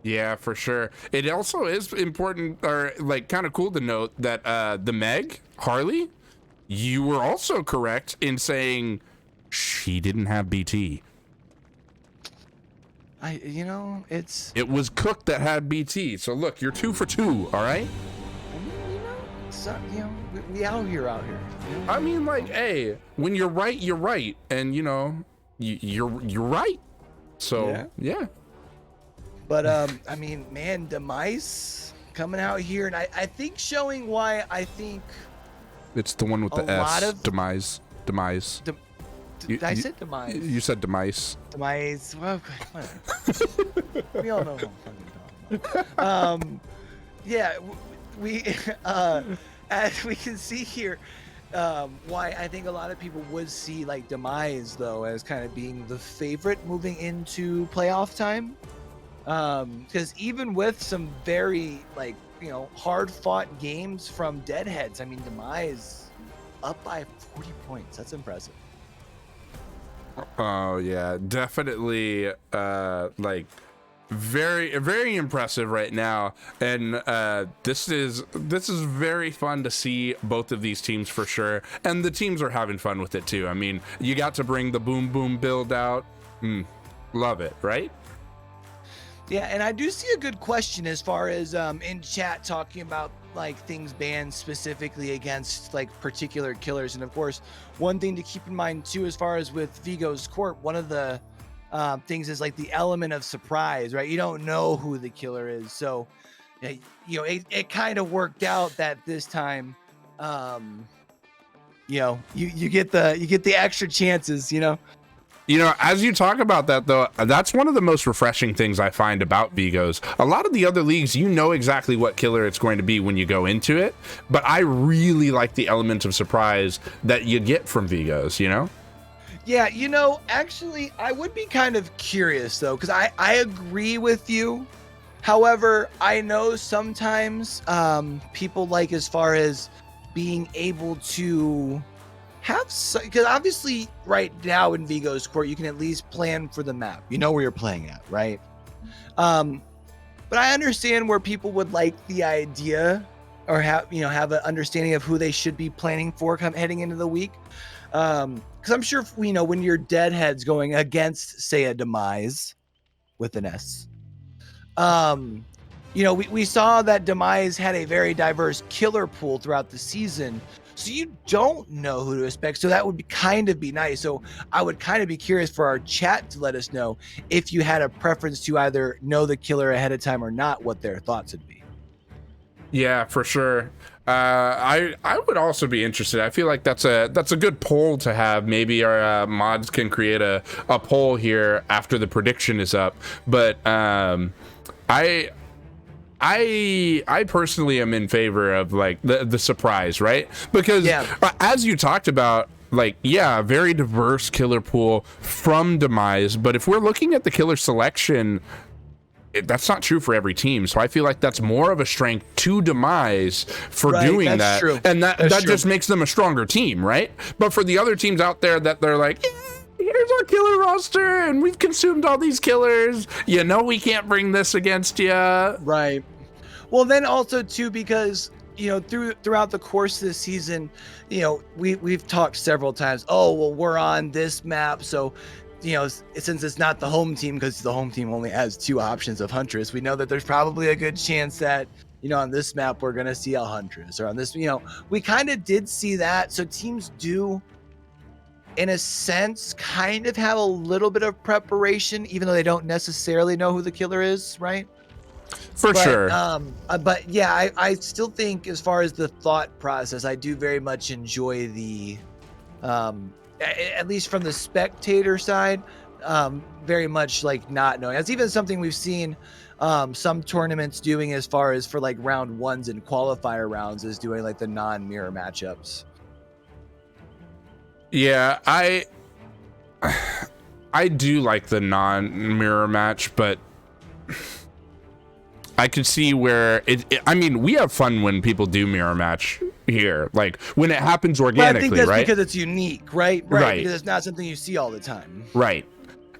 Yeah, for sure. It also is important, or like kind of cool to note that the Meg, Harley, you were also correct in saying she didn't have BT. It was Cook that had BT. So look, you're 2 for 2, all right? We out here. I mean, like, hey, when you're right, you're right, and you're right. So yeah. But I mean, man, Demise coming out here, and I think showing why I think it's the one with the S. Demise. I said Demise. You said Demise. Demise. Well, whatever. We all know what I'm fucking talking about. Yeah, we as we can see here, why I think a lot of people would see like Demise though as kind of being the favorite moving into playoff time. Because even with some very hard fought games from Deadheads, I mean, Demise up by 40 points. That's impressive. Oh yeah, definitely. Very, very impressive right now, and this is very fun to see both of these teams for sure, and the teams are having fun with it too. I mean, you got to bring the boom boom build out. Love it, right? Yeah, and I do see a good question as far as in chat talking about like things banned specifically against like particular killers. And of course, one thing to keep in mind too, as far as with Vigo's Court, one of the things is like the element of surprise, right? You don't know who the killer is, so it kind of worked out that this time, you get the extra chances, As you talk about that, though, that's one of the most refreshing things I find about Vigos. A lot of the other leagues, you know exactly what killer it's going to be when you go into it, but I really like the element of surprise that you get from Vigos, Yeah, actually, I would be kind of curious, though, because I agree with you. However, I know sometimes people like, as far as being able to have, because obviously right now in Vigo's court, you can at least plan for the map. You know where you're playing at, right? But I understand where people would like the idea, or have an understanding of who they should be planning for heading into the week. Because I'm sure when your deadhead's going against, say, a Demise with an S. We saw that Demise had a very diverse killer pool throughout the season, so you don't know who to expect. So that would be nice. So I would kind of be curious for our chat to let us know if you had a preference to either know the killer ahead of time or not, what their thoughts would be. Yeah, for sure. I would also be interested. I feel like that's a good poll to have. Maybe our mods can create a poll here after the prediction is up. But I personally am in favor of like the surprise, right? Because as you talked about, very diverse killer pool from Demise. But if we're looking at the killer selection, that's not true for every team. So I feel like that's more of a strength to Demise for doing that. True. And that just makes them a stronger team, right? But for the other teams out there that they're like, here's our killer roster and we've consumed all these killers, we can't bring this against you. Right. Well, then also too, because throughout the course of the season, we've talked several times, we're on this map, so since it's not the home team, because the home team only has 2 options of Huntress, we know that there's probably a good chance that on this map we're gonna see a Huntress, or on this, we kind of did see that. So teams do, in a sense, kind of have a little bit of preparation, even though they don't necessarily know who the killer is, right? Sure. But yeah, I still think, as far as the thought process, I do very much enjoy the, at least from the spectator side, very much like not knowing. That's even something we've seen some tournaments doing, as far as for like round 1s and qualifier rounds, is doing like the non-mirror matchups. Yeah, I do like the non-mirror match, but I could see where we have fun when people do mirror match here, like when it happens organically, I think that's right? Because it's unique, right? Because it's not something you see all the time. Right.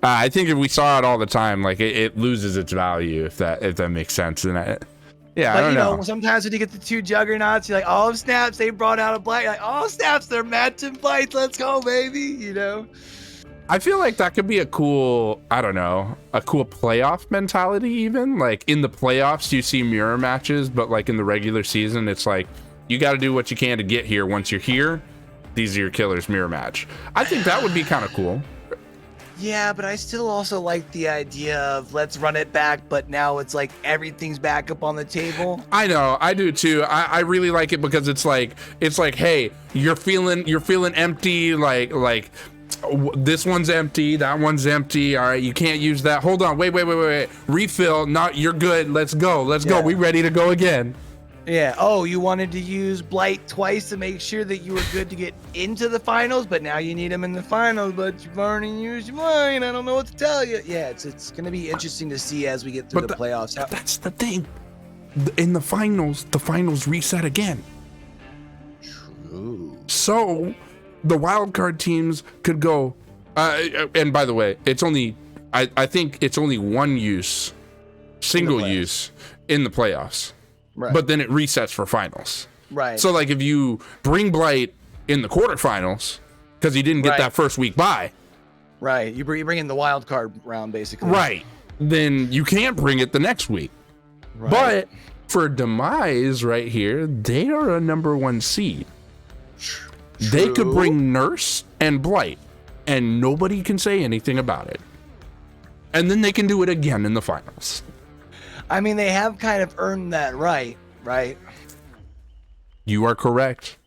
I think if we saw it all the time, like it loses its value, if that makes sense. And I don't know. Sometimes when you get the 2 juggernauts, you're like, oh snaps, they brought out a blight. Like, oh snaps, they're matching blights. Let's go, baby. I feel like that could be a cool playoff mentality, even. Like in the playoffs, you see mirror matches, but like in the regular season, it's like you got to do what you can to get here. Once you're here, these are your killers, mirror match. I think that would be kind of cool. Yeah, but I still also like the idea of let's run it back, but now it's like everything's back up on the table. I know, I do too. I really like it because it's like, hey, you're feeling empty, like this one's empty, that one's empty. All right, you can't use that. Hold on, wait. Refill. Not, you're good. Let's go. We ready to go again. Yeah. Oh, you wanted to use Blight twice to make sure that you were good to get into the finals, but now you need them in the finals, but you've already used mine. I don't know what to tell you. Yeah, it's going to be interesting to see as we get through the playoffs. That's the thing. In the finals reset again. True. So the wild card teams could go, and by the way, it's only, I think it's only one use, single use in the playoffs. Right. But then it resets for finals. Right. So like if you bring Blight in the quarterfinals because he didn't get that first week bye. Right. You bring in the wild card round basically. Right. Then you can't bring it the next week. Right. But for Demise right here, they are a number 1 seed. True. They could bring Nurse and Blight and nobody can say anything about it. and then they can do it again in the finals. I mean, they have kind of earned that right? You are correct.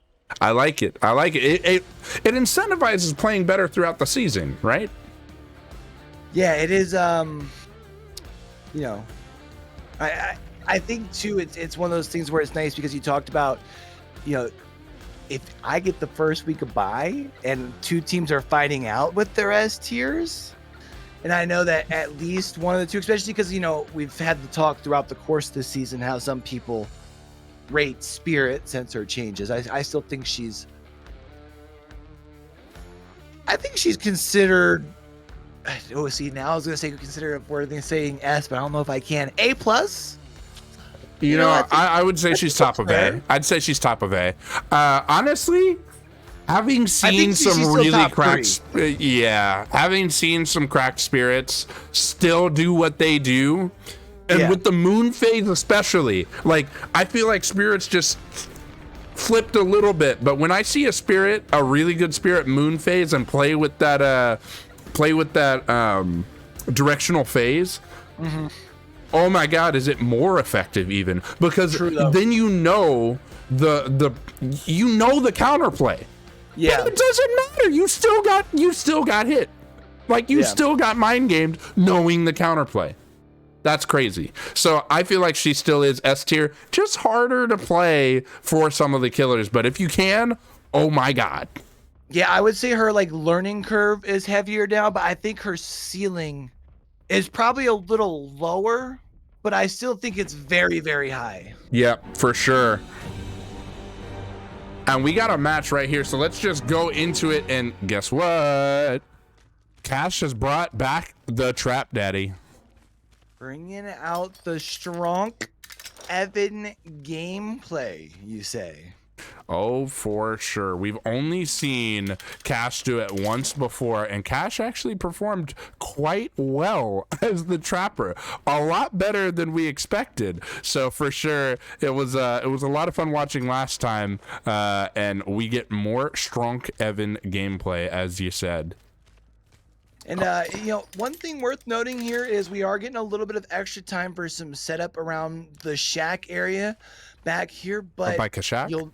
I like it. It incentivizes playing better throughout the season, right? Yeah, it is. You know, I think too, it's one of those things where it's nice because you talked about, you know, if I get the first week of bye and two teams are fighting out with their S tiers, and I know that at least one of the two, especially because, you know, we've had the talk throughout the course of this season how some people rate Spirit since her changes. I still think she's considered. Oh, see, now I was gonna say consider it worthy saying S, but I don't know if I can. A plus. You know, I would say she's top of A. I'd say she's top of A. Honestly, having seen some really cracked, having seen some cracked spirits still do what they do, and with the moon phase especially, like I feel like spirits just flipped a little bit. But when I see a really good spirit moon phase and play with that directional phase. Mm-hmm. Oh my God, is it more effective even? Because then you know the counterplay. Yeah. But it doesn't matter. You still got hit. Like you still got mind gamed knowing the counterplay. That's crazy. So I feel like she still is S tier, just harder to play for some of the killers. But if you can, oh my God. Yeah, I would say her like learning curve is heavier now, but I think her ceiling is probably a little lower, but I still think it's very, very high. Yeah, for sure. And we got a match right here, so let's just go into it. And guess what? Cash has brought back the Trap Daddy. Bringing out the strong Evan gameplay, you say? Oh, for sure. We've only seen Cash do it once before, and Cash actually performed quite well as the Trapper. A lot better than we expected. So for sure, it was a lot of fun watching last time, and we get more strong Evan gameplay, as you said. And, you know, one thing worth noting here is we are getting a little bit of extra time for some setup around the shack area back here, but by Kashak?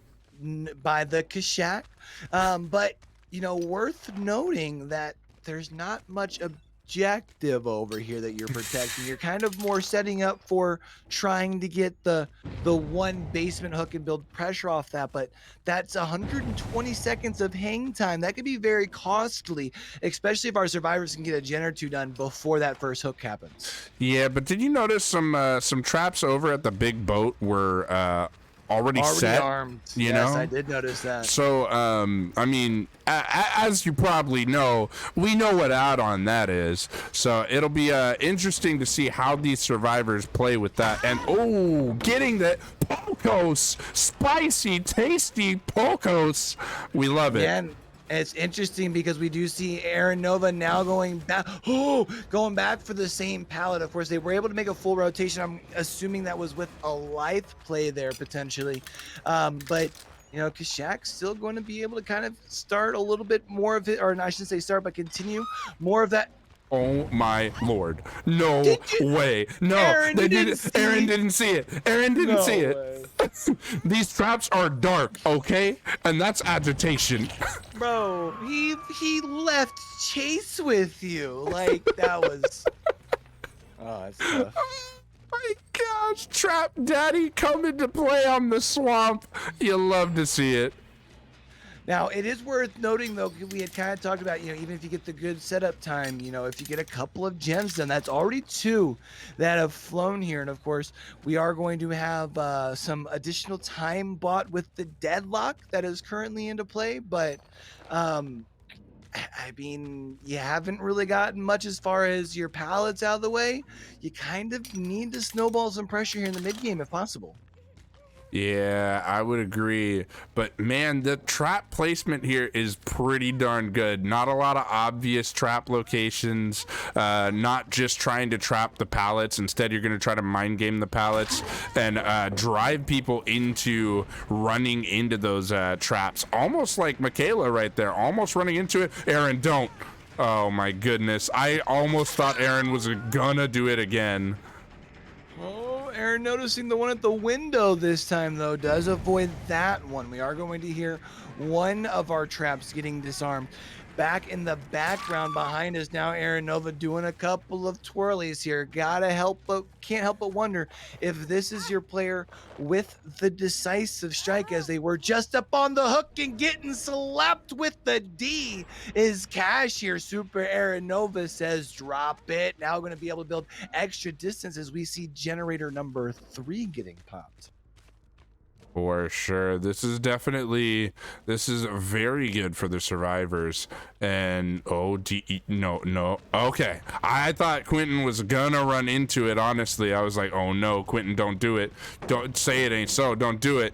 By the Kashak. But, you know, worth noting that there's not much objective over here that you're protecting. You're kind of more setting up for trying to get the one basement hook and build pressure off that, but that's 120 seconds of hang time. That could be very costly, especially if our survivors can get a gen or two done before that first hook happens. Yeah, but did you notice some traps over at the big boat were already set, armed. You yes, know? I did notice that. So, I mean, as you probably know, we know what add-on that is. So it'll be interesting to see how these survivors play with that. And getting that Polkos, spicy, tasty Polkos. We love it. Yeah, and it's interesting because we do see Aaron Nova now going back for the same pallet. Of course, they were able to make a full rotation. I'm assuming that was with a life play there potentially. But you know, Kashak's still going to be able to kind of start a little bit more of it, or I shouldn't say start, but continue more of that. Oh my Lord. No way. No, Aaron didn't see it. Aaron didn't see it. These traps are dark, okay? And that's agitation. Bro, he left chase with you. Like, that was... Oh, that's tough. My gosh, Trap Daddy coming to play on the swamp. You love to see it. Now, it is worth noting, though, we had kind of talked about, you know, even if you get the good setup time, you know, if you get a couple of gems done, that's already 2 that have flown here. And, of course, we are going to have some additional time bought with the deadlock that is currently into play. But, I mean, you haven't really gotten much as far as your pallets out of the way. You kind of need to snowball some pressure here in the mid-game if possible. Yeah, I would agree. But man, the trap placement here is pretty darn good. Not a lot of obvious trap locations. Not just trying to trap the pallets. Instead, you're going to try to mind game the pallets and drive people into running into those traps. Almost like Michaela right there. Almost running into it. Aaron, don't. Oh my goodness. I almost thought Aaron was gonna do it again. Oh, Aaron noticing the one at the window this time, though, does avoid that one. We are going to hear one of our traps getting disarmed. Back in the background behind us now, Aaron Nova doing a couple of twirlies here. Can't help but wonder if this is your player with the decisive strike, as they were just up on the hook and getting slapped with the D. Is Cash here? Super Aaron Nova says drop it. Now going to be able to build extra distance as we see generator number 3 getting popped. For sure. This is very good for the survivors. And no. Okay. I thought Quentin was gonna run into it, honestly. I was like, oh no, Quentin, don't do it. Don't say it ain't so. Don't do it.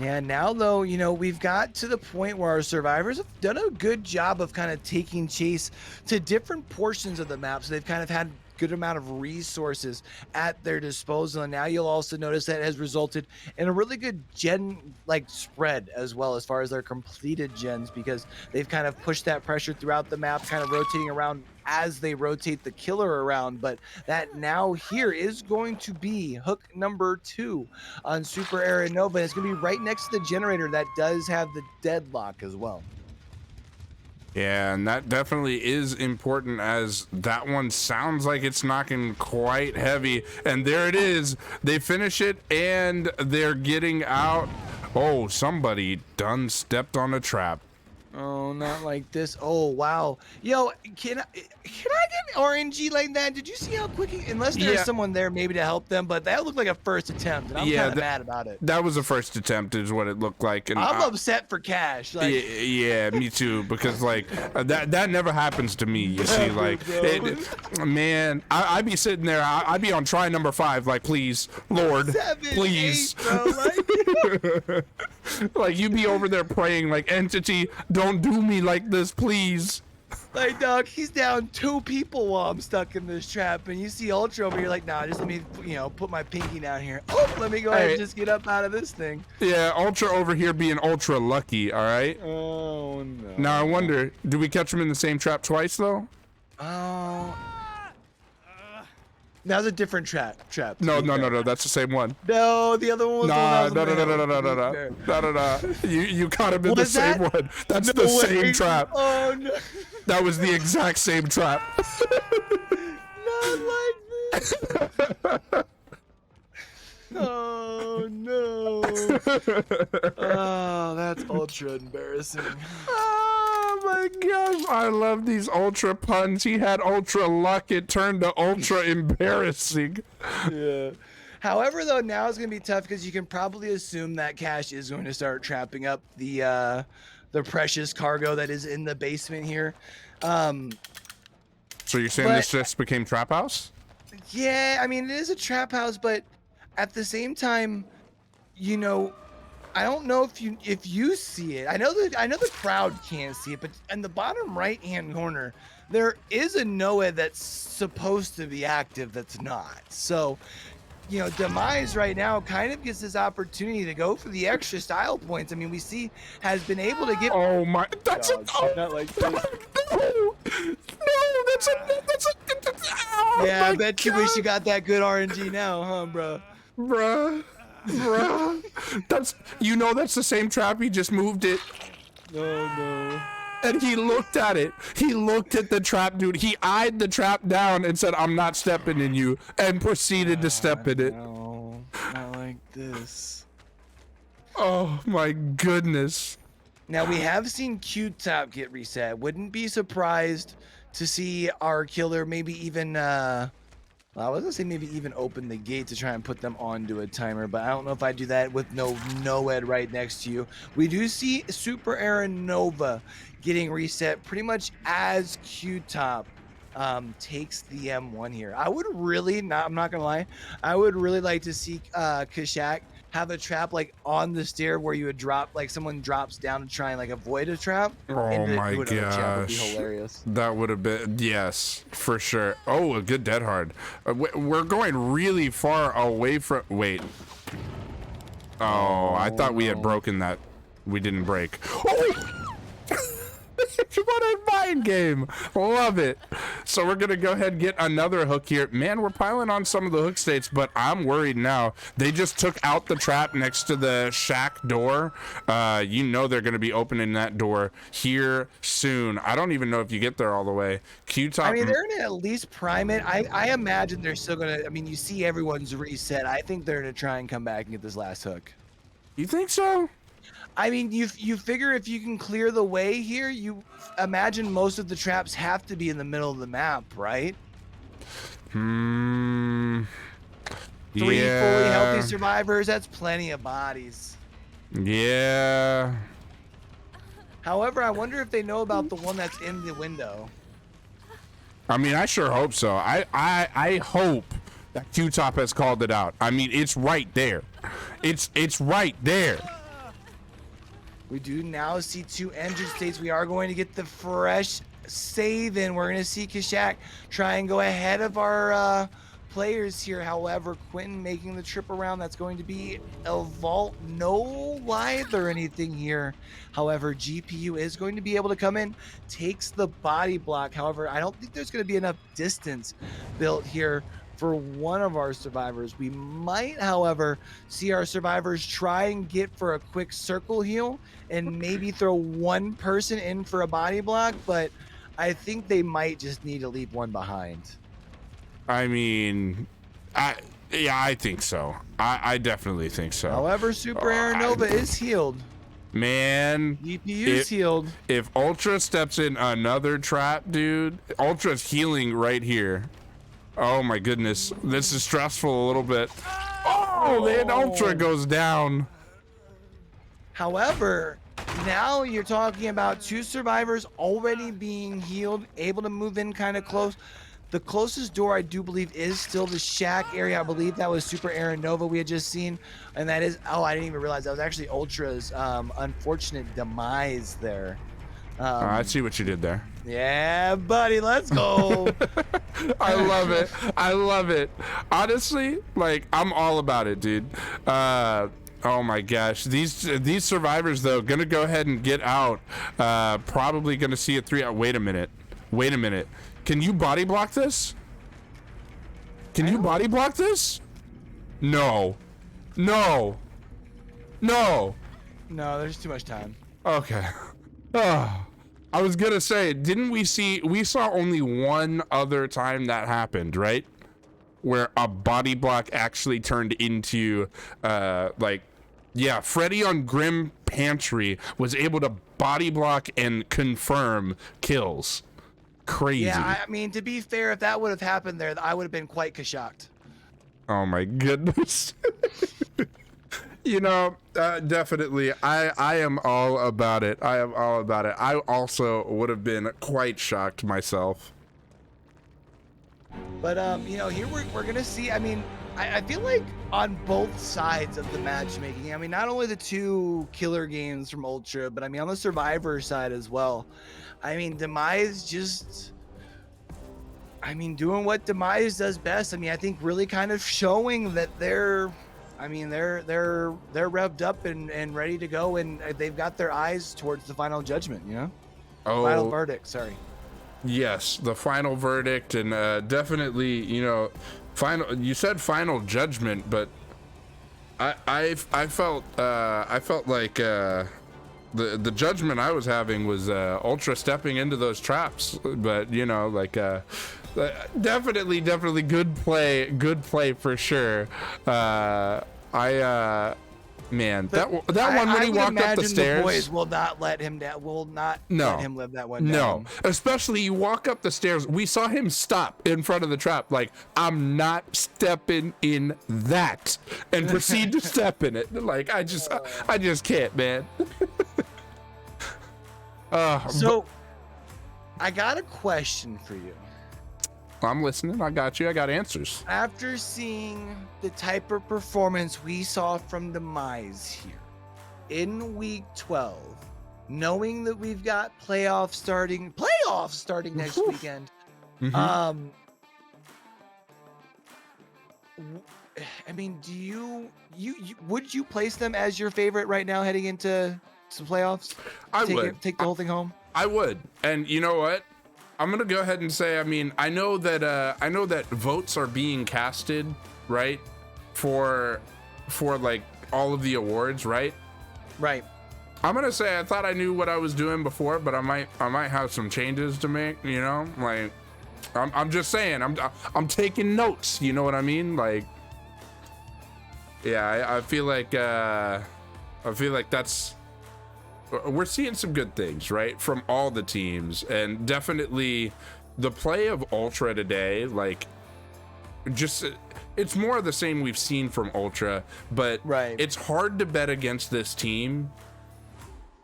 Yeah, now though, we've got to the point where our survivors have done a good job of kind of taking chase to different portions of the map. So they've kind of had good amount of resources at their disposal, and now you'll also notice that has resulted in a really good gen spread as well, as far as their completed gens, because they've kind of pushed that pressure throughout the map, kind of rotating around as they rotate the killer around. But that now here is going to be hook number 2 on Super Aaron Nova. It's going to be right next to the generator that does have the deadlock as well. Yeah, and that definitely is important, as that one sounds like it's knocking quite heavy. And there it is. They finish it, and they're getting out. Oh, somebody done stepped on a trap. Oh, not like this. Oh, wow. Yo, can I get RNG like that? Did you see how quick unless there's someone there maybe to help them, but that looked like a first attempt, and I'm kind of mad about it. That was a first attempt is what it looked like. And I'm upset for Cash. Yeah, me too, because that never happens to me, you see. Man, I'd be sitting there, I'd be on try number 5, please, Lord, 7, please. 8, bro, you'd be over there praying entity, don't do me like this, please. Dog, he's down 2 people while I'm stuck in this trap, and you see Ultra over here nah, just let me, put my pinky down here. Oh, let me go ahead and just get up out of this thing. Yeah, Ultra over here being ultra lucky, all right? Oh, no. Now, I wonder, do we catch him in the same trap twice, though? Oh. That was a different trap. No, that's the same one. No, the other one was No. You caught him in the same one. That's the same trap. Oh, no. That was the exact same trap. Not like this. Oh, no. Oh, that's ultra embarrassing. Oh my gosh, I love these ultra puns. He had ultra luck, it turned to ultra embarrassing. Yeah. However, though, now it's going to be tough because you can probably assume that Cash is going to start trapping up the precious cargo that is in the basement here. So you're saying this just became Trap House? Yeah, I mean, it is a trap house, but at the same time, I don't know if you see it. I know the crowd can't see it, but in the bottom right-hand corner, there is a NOED that's supposed to be active that's not. So, Demise right now kind of gets this opportunity to go for the extra style points. I mean, we see has been able to get. Oh my! That's not like this. No, that's a. Oh, yeah, I bet you wish you got that good RNG now, huh, bro? Bruh, that's the same trap. He just moved it. Oh no. And he looked at it. He looked at the trap, dude. He eyed the trap down and said, "I'm not stepping in you," and proceeded to step in it. No, not like this. Oh my goodness. Now we have seen Q-Top get reset. Wouldn't be surprised to see our killer maybe even I was gonna say maybe even open the gate to try and put them onto a timer, but I don't know if I do that with no NOED right next to you. We do see Super Aaron Nova getting reset pretty much as Q-Top takes the M1 here. I would really I'm not gonna lie, I would really like to see Kashak have a trap on the stair where you would drop, someone drops down to try and avoid a trap. Oh my gosh. That would be hilarious. That would have been, yes, for sure. Oh, a good dead hard. We're going really far away from, wait. Oh, I thought we had broken that. We didn't break. Oh! What a mind game. Love it. So we're going to go ahead and get another hook here. Man, we're piling on some of the hook states, but I'm worried now. They just took out the trap next to the shack door. You know they're going to be opening that door here soon. I don't even know if you get there all the way. Q-Top. I mean, they're going to at least prime it. I imagine they're still going to, I mean, you see everyone's reset. I think they're going to try and come back and get this last hook. You think so? I mean, you figure if you can clear the way here, you imagine most of the traps have to be in the middle of the map, right? Yeah. 3 fully healthy survivors, that's plenty of bodies. Yeah. However, I wonder if they know about the one that's in the window. I mean, I sure hope so. I hope that Q-Top has called it out. I mean, it's right there. It's right there. We do now see 2 engine states. We are going to get the fresh save in. We're going to see Kashak try and go ahead of our players here. However, Quentin making the trip around. That's going to be a vault. No lithe or anything here. However, GPU is going to be able to come in, takes the body block. However, I don't think there's going to be enough distance built here for one of our survivors. We might, however, see our survivors try and get for a quick circle heal and maybe throw one person in for a body block, but I think they might just need to leave one behind. I mean, I think so. I definitely think so. However, Super Aranova is healed. Man, GPU's healed. If Ultra steps in another trap, dude, Ultra's healing right here. Oh my goodness, this is stressful a little bit. Oh, then Ultra goes down. However, now you're talking about 2 survivors already being healed, able to move in kind of close. The closest door, I do believe, is still the shack area. I believe that was Super Aranova we had just seen. And that is, oh, I didn't even realize that was actually Ultra's unfortunate demise there. I see what you did there. Yeah, buddy, let's go. I love it. I love it. Honestly, like, I'm all about it, dude. Oh my gosh, these survivors though gonna go ahead and get out. Probably gonna see a 3 out. Wait a minute. Can you body block this? Can you body block this? No. No, there's too much time. Okay. I was gonna say, didn't we saw only one other time that happened, right? Where a body block actually turned into, Freddy on Grim Pantry was able to body block and confirm kills. Crazy. Yeah, I mean, to be fair, if that would have happened there, I would have been quite shocked. Oh my goodness. You know, definitely, I am all about it. I also would have been quite shocked myself. But, here we're going to see, I mean, I feel like on both sides of the matchmaking, I mean, not only the 2 killer games from Ultra, but I mean, on the Survivor side as well. I mean, Demise just, doing what Demise does best. I mean, I think really kind of showing that they're revved up and ready to go, and they've got their eyes towards the final judgment, you know? Final verdict, sorry. Yes, the final verdict, and definitely, you said final judgment, but I felt like the judgment I was having was Ultra stepping into those traps, but definitely good play for sure. That one when he walked up the stairs. The boys will not let him down. Let him live that one down. No, especially you walk up the stairs. We saw him stop in front of the trap, like, I'm not stepping in that, and proceed to step in it. Like, I just can't, man. So, I got a question for you. I'm listening. I got you. I got answers. After seeing the type of performance we saw from Demise here in week 12, knowing that we've got playoffs starting next weekend, I mean, do you would you place them as your favorite right now heading into some playoffs? Take the whole thing home. I would. And you know what? I'm gonna go ahead and say, I mean, I know that votes are being casted, right? For like all of the awards, right? Right. I'm gonna say I thought I knew what I was doing before, but I might have some changes to make, you know? Like I'm just saying, I'm taking notes, you know what I mean? Like, yeah, I feel like that's, we're seeing some good things, right, from all the teams, and definitely the play of Ultra today, like, just, it's more of the same we've seen from Ultra, but it's hard to bet against this team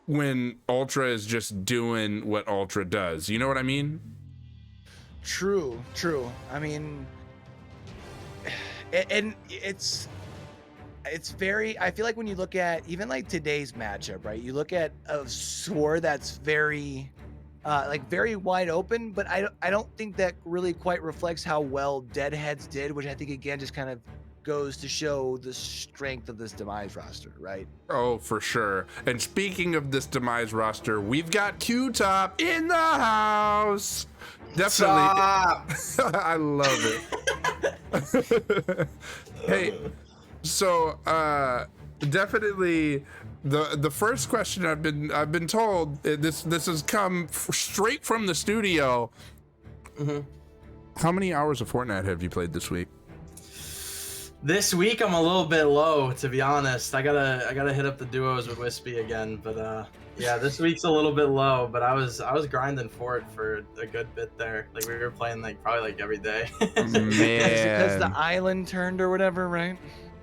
when Ultra is just doing what Ultra does. You know what I mean? True. I mean, and it's very, I feel like when you look at even like today's matchup, right? You look at a score that's very very wide open, but I don't think that really quite reflects how well Deadheads did, which I think again just kind of goes to show the strength of this Demise roster, right? Oh, for sure. And speaking of this Demise roster, we've got Q-Top in the house. Definitely. I love it. Hey, so definitely the first question I've been told, this has come straight from the studio. Mm-hmm. How many hours of Fortnite have you played this week? This week I'm a little bit low, to be honest. I gotta hit up the duos with Wispy again, but yeah, this week's a little bit low. But I was grinding for it for a good bit there. Like we were playing probably every day. Man, because the island turned or whatever, right?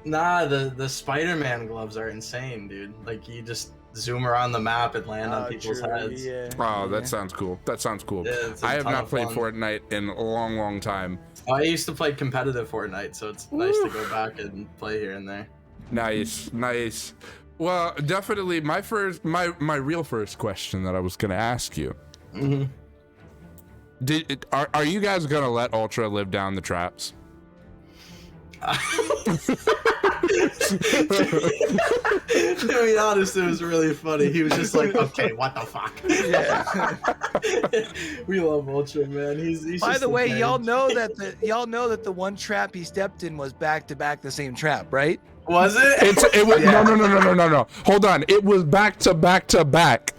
Nah, the Spider-Man gloves are insane, dude. Like you just zoom around the map and land on people's heads. Yeah. Oh, that sounds cool. That sounds cool. Yeah, I have not played Fortnite in a long time. I used to play competitive Fortnite, so it's nice to go back and play here and there. Nice. Well, definitely my real first question that I was gonna ask you. Mm-hmm. Are you guys gonna let Ultra live down the traps? To be honest, it was really funny. He was just like, "Okay, what the fuck?" Yeah. We love Ultra, man. He's By just the way, man. y'all know that the one trap he stepped in was back to back the same trap, right? Was it? It was no. Hold on. It was back to back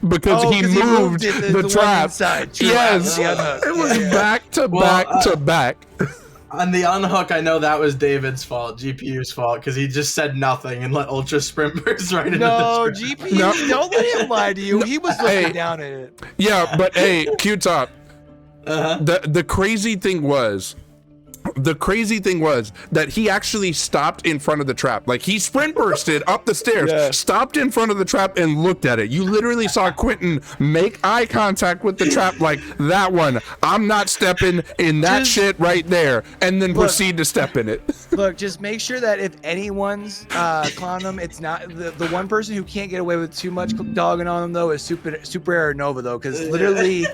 because he moved the trap. Inside. True. Yes, it was back to back. On the unhook, I know that was David's fault, GPU's fault, because he just said nothing and let Ultra sprint burst right into the trap. GPU, don't let him lie to you. He was looking down at it. Yeah, but hey, Q-Top, the crazy thing was that he actually stopped in front of the trap. Like he sprint bursted up the stairs, stopped in front of the trap and looked at it. You literally saw Quentin make eye contact with the trap like, that one, I'm not stepping in that shit right there, and then proceed to step in it. Look, just make sure that if anyone's clowning him, it's not the one person who can't get away with too much dogging on him though is Super Air Nova though, because literally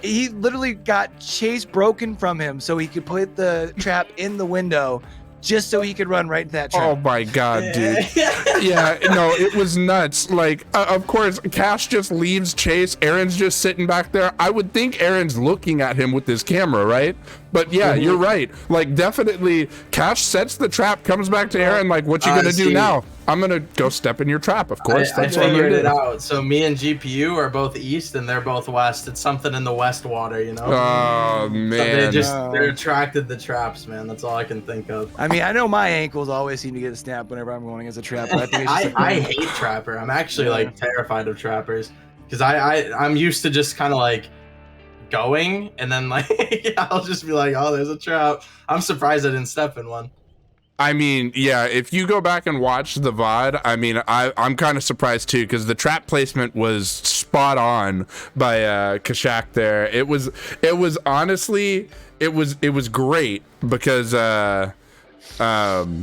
he literally got chase broken from him so he could put the trap in the window just so he could run right into that trap. Oh my god, dude. Yeah, no, it was nuts. Like, of course, Cash just leaves Chase. Aaron's just sitting back there. I would think Aaron's looking at him with his camera, right? But yeah, you're right. Like, definitely, Cash sets the trap, comes back to Aaron, like, what you gonna do now? I'm gonna go step in your trap, of course. I figured it out. So me and GPU are both east and they're both west. It's something in the west water, you know? Oh, man. So they're attracted to traps, man. That's all I can think of. I mean, I know my ankles always seem to get a snap whenever I'm going against a trap. But I think it's just I hate Trapper. I'm actually like terrified of Trappers because I'm used to just kind of like going and then like I'll just be like, oh, there's a trap. I'm surprised I didn't step in one. I mean, yeah, if you go back and watch the VOD, I mean, I'm kind of surprised too, because the trap placement was spot on by Kashak there. It was honestly, it was great because all of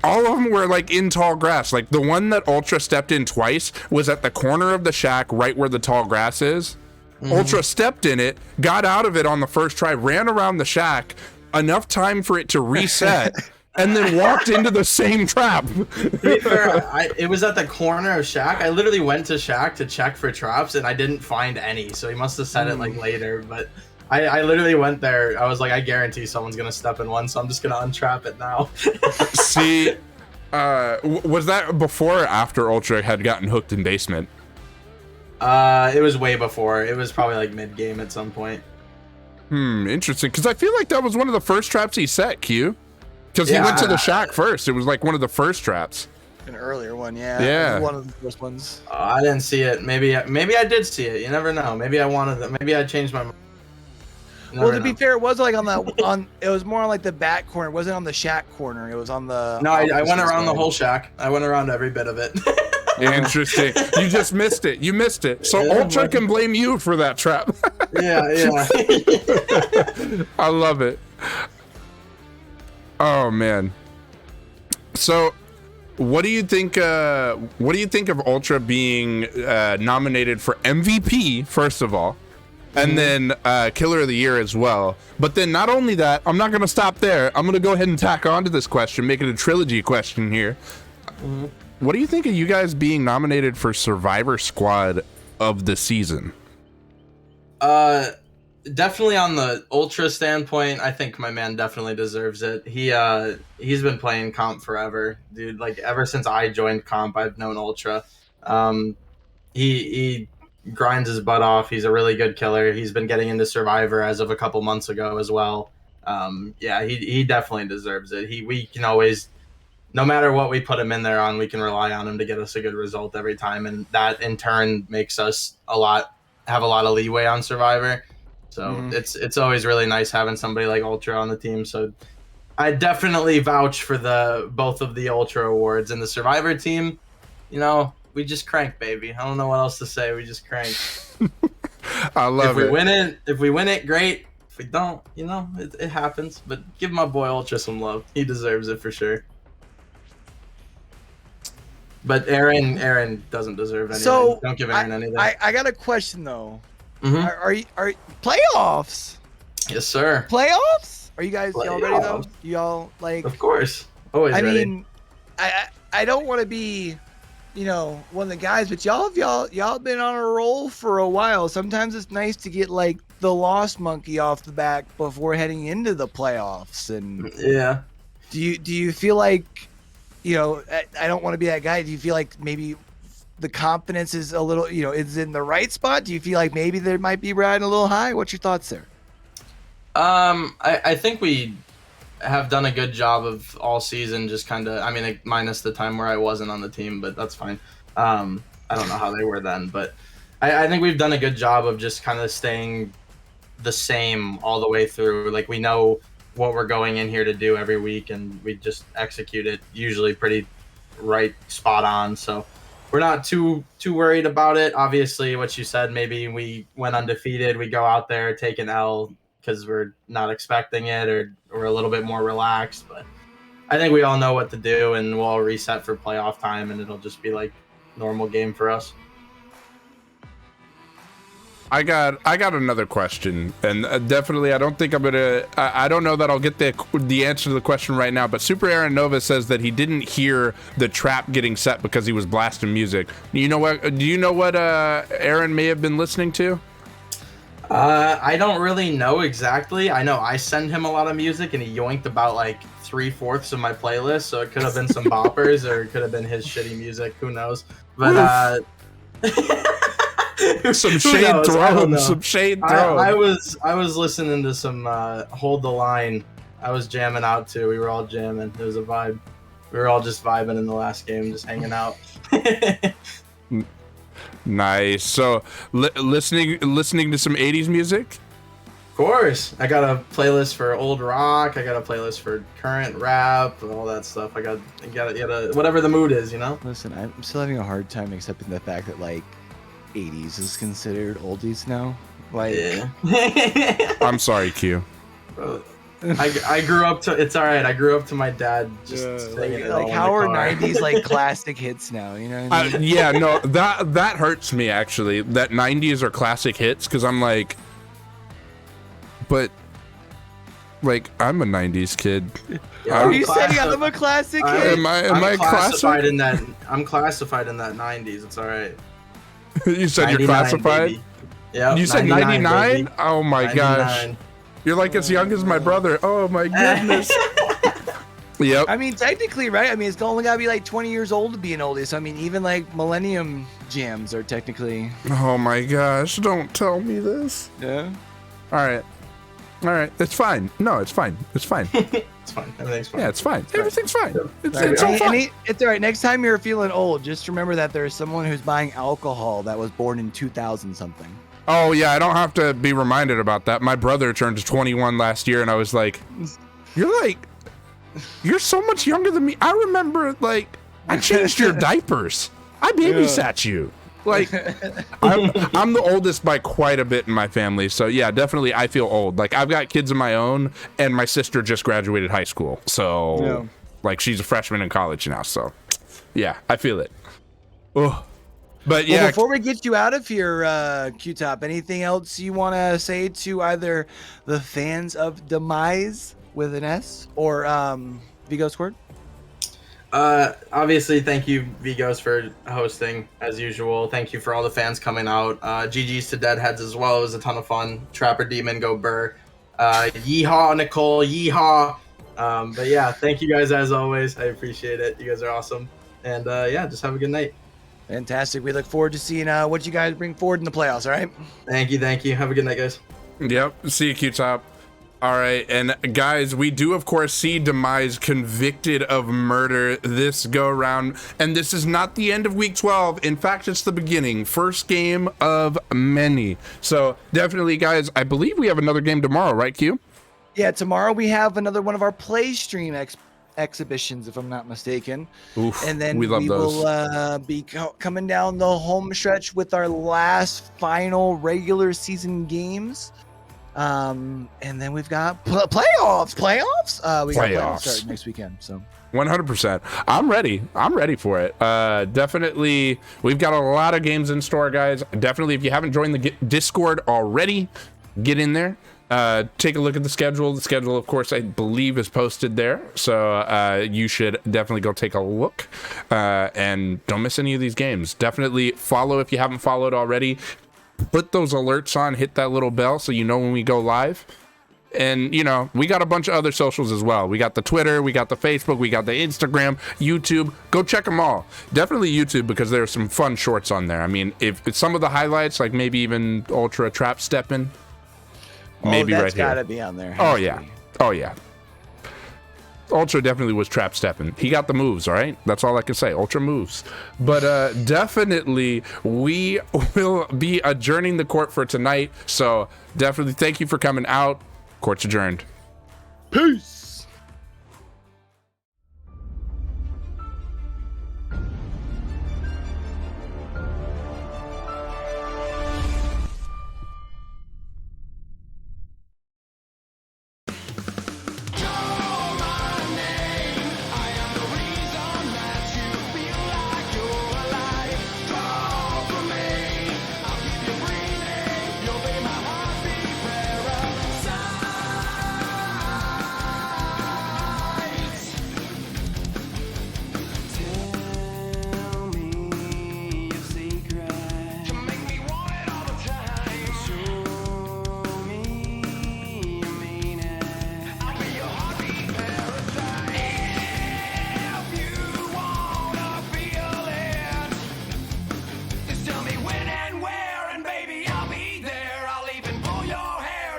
them were like in tall grass. Like the one that Ultra stepped in twice was at the corner of the shack right where the tall grass is. Ultra stepped in it, got out of it on the first try, ran around the shack, enough time for it to reset, and then walked into the same trap. To be fair, it was at the corner of Shack. I literally went to Shack to check for traps, and I didn't find any. So he must have said it like later. But I literally went there. I was like, I guarantee someone's gonna step in one, so I'm just gonna untrap it now. See, was that before or after Ultra had gotten hooked in basement? It was way before. It was probably like mid game at some point. Interesting. Because I feel like that was one of the first traps he set, Q. Because he went to the Shack first. It was like one of the first traps. An earlier one, yeah. Yeah. One of the first ones. I didn't see it. Maybe I did see it. You never know. Maybe I wanted it. Maybe I changed my mind. Well, to be fair, it was like it was more on like the back corner. It wasn't on the Shack corner. It was on the. No, I went around the whole Shack. I went around every bit of it. Interesting. You just missed it. You missed it. So Ultra can blame you for that trap. Yeah. I love it. Oh man. So, what do you think? What do you think of Ultra being nominated for MVP first of all, and then Killer of the Year as well? But then not only that, I'm not going to stop there. I'm going to go ahead and tack on to this question, make it a trilogy question here. What do you think of you guys being nominated for Survivor Squad of the season? Definitely on the Ultra standpoint, I think my man definitely deserves it. He's been playing comp forever, dude. Like ever since I joined comp, I've known Ultra. He grinds his butt off. He's a really good killer. He's been getting into Survivor as of a couple months ago as well. Yeah, he definitely deserves it. We can always, no matter what we put him in there on, we can rely on him to get us a good result every time, and that in turn makes us have a lot of leeway on Survivor. So it's always really nice having somebody like Ultra on the team. So I definitely vouch for both of the Ultra awards. And the Survivor team, we just crank, baby. I don't know what else to say. We just crank. I love it. If we win it, great. If we don't, it happens. But give my boy Ultra some love. He deserves it for sure. But Aaron doesn't deserve anything. So don't give Aaron anything. I got a question though. Mhm. Are playoffs? Yes, sir. Playoffs? Are you guys y'all ready though? Playoffs. Y'all like? Of course. Always I ready. mean, I don't want to be, one of the guys, but y'all been on a roll for a while. Sometimes it's nice to get like the lost monkey off the back before heading into the playoffs. And Yeah. do you feel like, I don't want to be that guy. Do you feel like maybe the confidence is a little, is in the right spot? Do you feel like maybe there might be riding a little high? What's your thoughts there? I think we have done a good job of all season, just kind of, minus the time where I wasn't on the team, but that's fine. I don't know how they were then, but I think we've done a good job of just kind of staying the same all the way through. Like we know what we're going in here to do every week, and we just execute it usually pretty spot on. So we're not too worried about it. Obviously, what you said, maybe we went undefeated, we go out there, take an L because we're not expecting it, or we're a little bit more relaxed. But I think we all know what to do, and we'll all reset for playoff time, and it'll just be like normal game for us. I got another question, and definitely I don't think I'm gonna. I don't know that I'll get the answer to the question right now. But Super Aaron Nova says that he didn't hear the trap getting set because he was blasting music. Do you know what Aaron may have been listening to? I don't really know exactly. I know I send him a lot of music, and he yoinked about like 3/4 of my playlist. So it could have been some boppers, or it could have been his shitty music. Who knows? But some shade thrown. Some shade thrown. I was listening to some Hold the Line. I was jamming out too. We were all jamming. It was a vibe. We were all just vibing in the last game, just hanging out. Nice. So listening to some 80s music? Of course. I got a playlist for old rock. I got a playlist for current rap, all that stuff. You gotta whatever the mood is, Listen, I'm still having a hard time accepting the fact that like 80s is considered oldies now. Like, yeah. I'm sorry, Q. I grew up to. It's all right. I grew up to my dad just singing it all how in the are car. 90s like classic hits now? You know what I mean? Yeah, no, that hurts me actually. That 90s are classic hits, because I'm like, but like I'm a '90s kid. Yeah, Are you saying I'm a classic kid? Am I classified classic? in that? I'm classified in that '90s. It's all right. You said you're 99, classified. Yeah. You said 99? Oh my gosh. 99. You're like as young as my brother. Oh my goodness. Yep. I mean, technically, right? I mean, it's only gotta be like 20 years old to be an oldie. So I mean, even like Millennium Jams are technically. Oh my gosh! Don't tell me this. Yeah. All right. It's fine. No, it's fine. It's fine. It's fine. Everything's fine. Yeah, it's fine. Everything's fine. It's It's all fine. it's all right. Next time you're feeling old, just remember that there's someone who's buying alcohol that was born in 2000 something. Oh yeah, I don't have to be reminded about that. My brother turned 21 last year, and I was like, "You're so much younger than me." I remember, like, I changed your diapers. I babysat you. Like, I'm the oldest by quite a bit in my family, so yeah, definitely I feel old. Like, I've got kids of my own, and my sister just graduated high school, so like she's a freshman in college now. So yeah, I feel it. Oh. But yeah, Well, before we get you out of here, Q-Top, anything else you want to say to either the fans of Demise with an S or Vigo Squirt? Obviously, thank you, Vigos, for hosting as usual. Thank you for all the fans coming out. GG's to Deadheads as well. It was a ton of fun. Trapper Demon, go Burr. Yeehaw, Nicole, yeehaw. But yeah, thank you guys as always. I appreciate it. You guys are awesome. And yeah, just have a good night. Fantastic. We look forward to seeing what you guys bring forward in the playoffs, all right? Thank you. Have a good night, guys. Yep. See you, Q-Top. All right, and guys, we do of course see Demise convicted of murder this go around, and this is not the end of week 12. In fact, it's the beginning, first game of many. So definitely, guys, I believe we have another game tomorrow, right, Q? Yeah, tomorrow we have another one of our play stream exhibitions, if I'm not mistaken. Oof, and then we love those. will be coming down the home stretch with our last final regular season games. And then we've got playoffs. We got playoffs starting next weekend. So 100%. I'm ready for it. Definitely, we've got a lot of games in store, guys. Definitely, if you haven't joined the Discord already, get in there. Take a look at the schedule. The schedule, of course, I believe is posted there. So you should definitely go take a look. And don't miss any of these games. Definitely follow if you haven't followed already. Put those alerts on, hit that little bell so you know when we go live. And, you know, we got a bunch of other socials as well. We got the Twitter, we got the Facebook, we got the Instagram, YouTube. Go check them all. Definitely YouTube, because there's some fun shorts on there. I mean, if it's some of the highlights, like maybe even Ultra Trap Steppin', maybe right here. That's gotta be on there. Oh, yeah. Oh, yeah. Ultra definitely was trap stepping. He got the moves, all right? That's all I can say. Ultra moves. But definitely, we will be adjourning the court for tonight. So definitely thank you for coming out. Court's adjourned. Peace.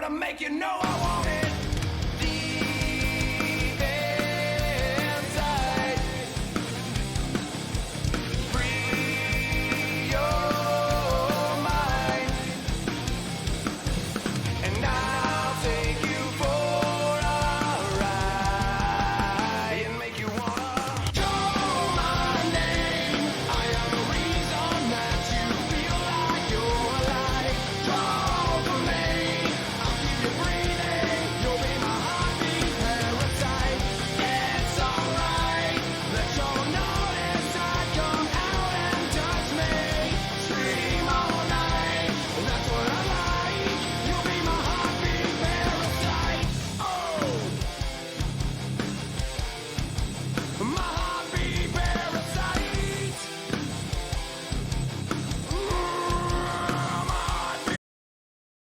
Make you know